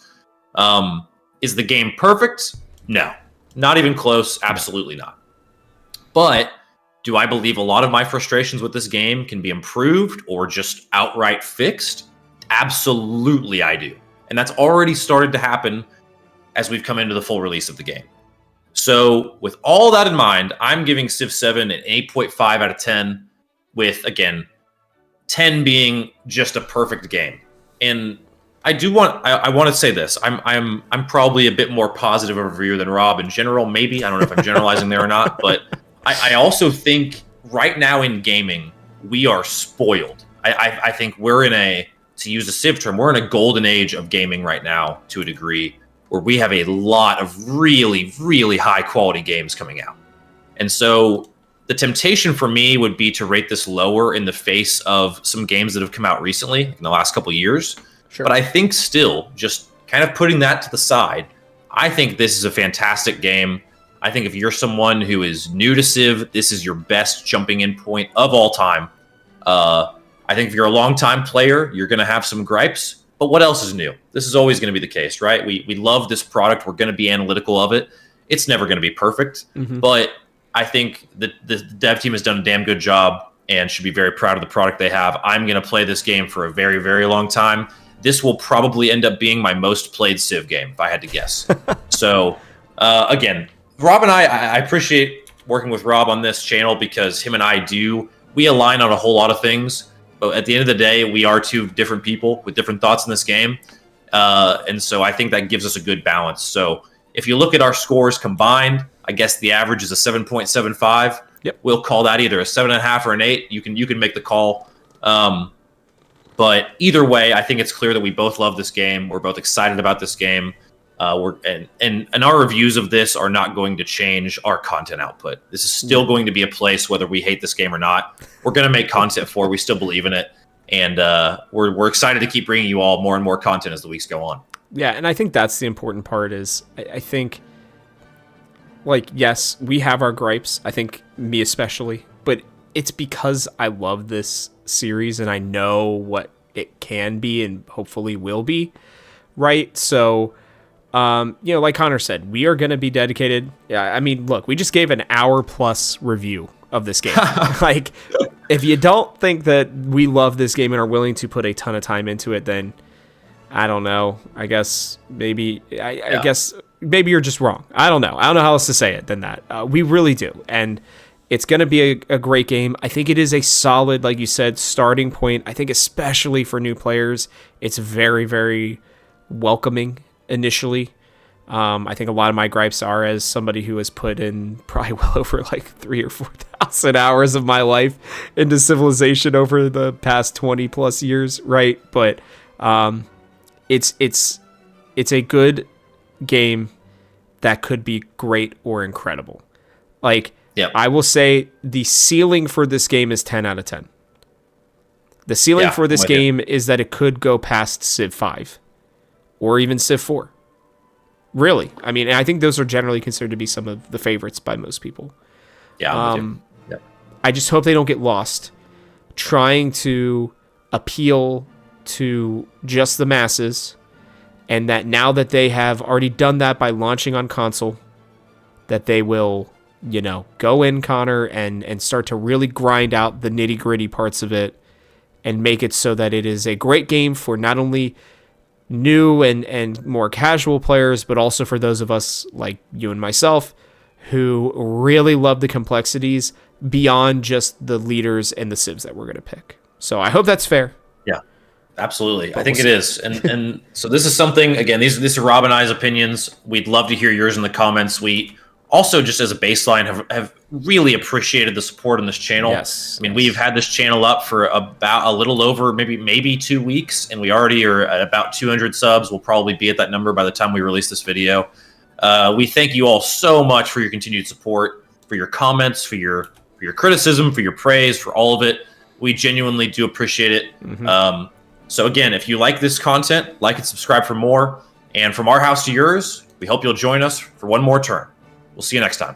Is the game perfect? No, not even close. Absolutely not. But do I believe a lot of my frustrations with this game can be improved or just outright fixed? Absolutely, I do. And that's already started to happen as we've come into the full release of the game. So with all that in mind, I'm giving Civ 7 an 8.5 out of 10 with, again, 10 being just a perfect game. And I want to say this. I'm probably a bit more positive of a reviewer than Rob in general. Maybe, I don't know if I'm generalizing there or not, but I also think right now in gaming, we are spoiled. I think we're to use a Civ term, we're in a golden age of gaming right now to a degree where we have a lot of really, really high quality games coming out. And so the temptation for me would be to rate this lower in the face of some games that have come out recently in the last couple of years. Sure. But I think still, just kind of putting that to the side, I think this is a fantastic game. I think if you're someone who is new to Civ, this is your best jumping in point of all time. I think if you're a long-time player, you're going to have some gripes. But what else is new? This is always going to be the case, right? We love this product. We're going to be analytical of it. It's never going to be perfect. Mm-hmm. But I think the dev team has done a damn good job and should be very proud of the product they have. I'm going to play this game for a very, very long time. This will probably end up being my most played Civ game, if I had to guess. So, again, Rob and I appreciate working with Rob on this channel because him and we align on a whole lot of things. But at the end of the day, we are two different people with different thoughts in this game. And so I think that gives us a good balance. So if you look at our scores combined, I guess the average is a 7.75. Yep. We'll call that either a 7.5 or an 8. You can make the call. But either way, I think it's clear that we both love this game. We're both excited about this game. And our reviews of this are not going to change our content output. This is still going to be a place whether we hate this game or not. We're going to make content for it. We still believe in it. And we're excited to keep bringing you all more and more content as the weeks go on. Yeah, and I think that's the important part is I think, like, yes, we have our gripes. I think me especially. But it's because I love this series and I know what it can be and hopefully will be, right? So, like Connor said, we are going to be dedicated. Yeah, I mean, look, we just gave an hour-plus review of this game. Like, if you don't think that we love this game and are willing to put a ton of time into it, then I don't know. I guess maybe I guess maybe you're just wrong. I don't know. I don't know how else to say it than that. We really do. And it's going to be a great game. I think it is a solid, like you said, starting point. I think especially for new players, it's very, very welcoming initially. I think a lot of my gripes are as somebody who has put in probably well over like 3,000 or 4,000 hours of my life into Civilization over the past 20 plus years, right? But it's a good game that could be great or incredible. Like, yep. I will say the ceiling for this game is 10 out of 10. The ceiling for this I'm with you. game is that it could go past Civ 5 or even Civ 4. Really. I mean, I think those are generally considered to be some of the favorites by most people. Yeah, I'm with you. Yep. I just hope they don't get lost trying to appeal to just the masses, and that now that they have already done that by launching on console, that they will, go in, Connor, and start to really grind out the nitty-gritty parts of it and make it so that it is a great game for not only new and more casual players, but also for those of us like you and myself who really love the complexities beyond just the leaders and the civs that we're going to pick. So I hope that's fair. Yeah, absolutely. I think it is. And so this is something, again, these are Rob and I's opinions. We'd love to hear yours in the comments. We also, just as a baseline, have really appreciated the support on this channel. Yes. I mean, we've had this channel up for about a little over maybe 2 weeks, and we already are at about 200 subs. We'll probably be at that number by the time we release this video. We thank you all so much for your continued support, for your comments, for your criticism, for your praise, for all of it. We genuinely do appreciate it. Mm-hmm. So again, if you like this content, like and subscribe for more. And from our house to yours, we hope you'll join us for one more turn. We'll see you next time.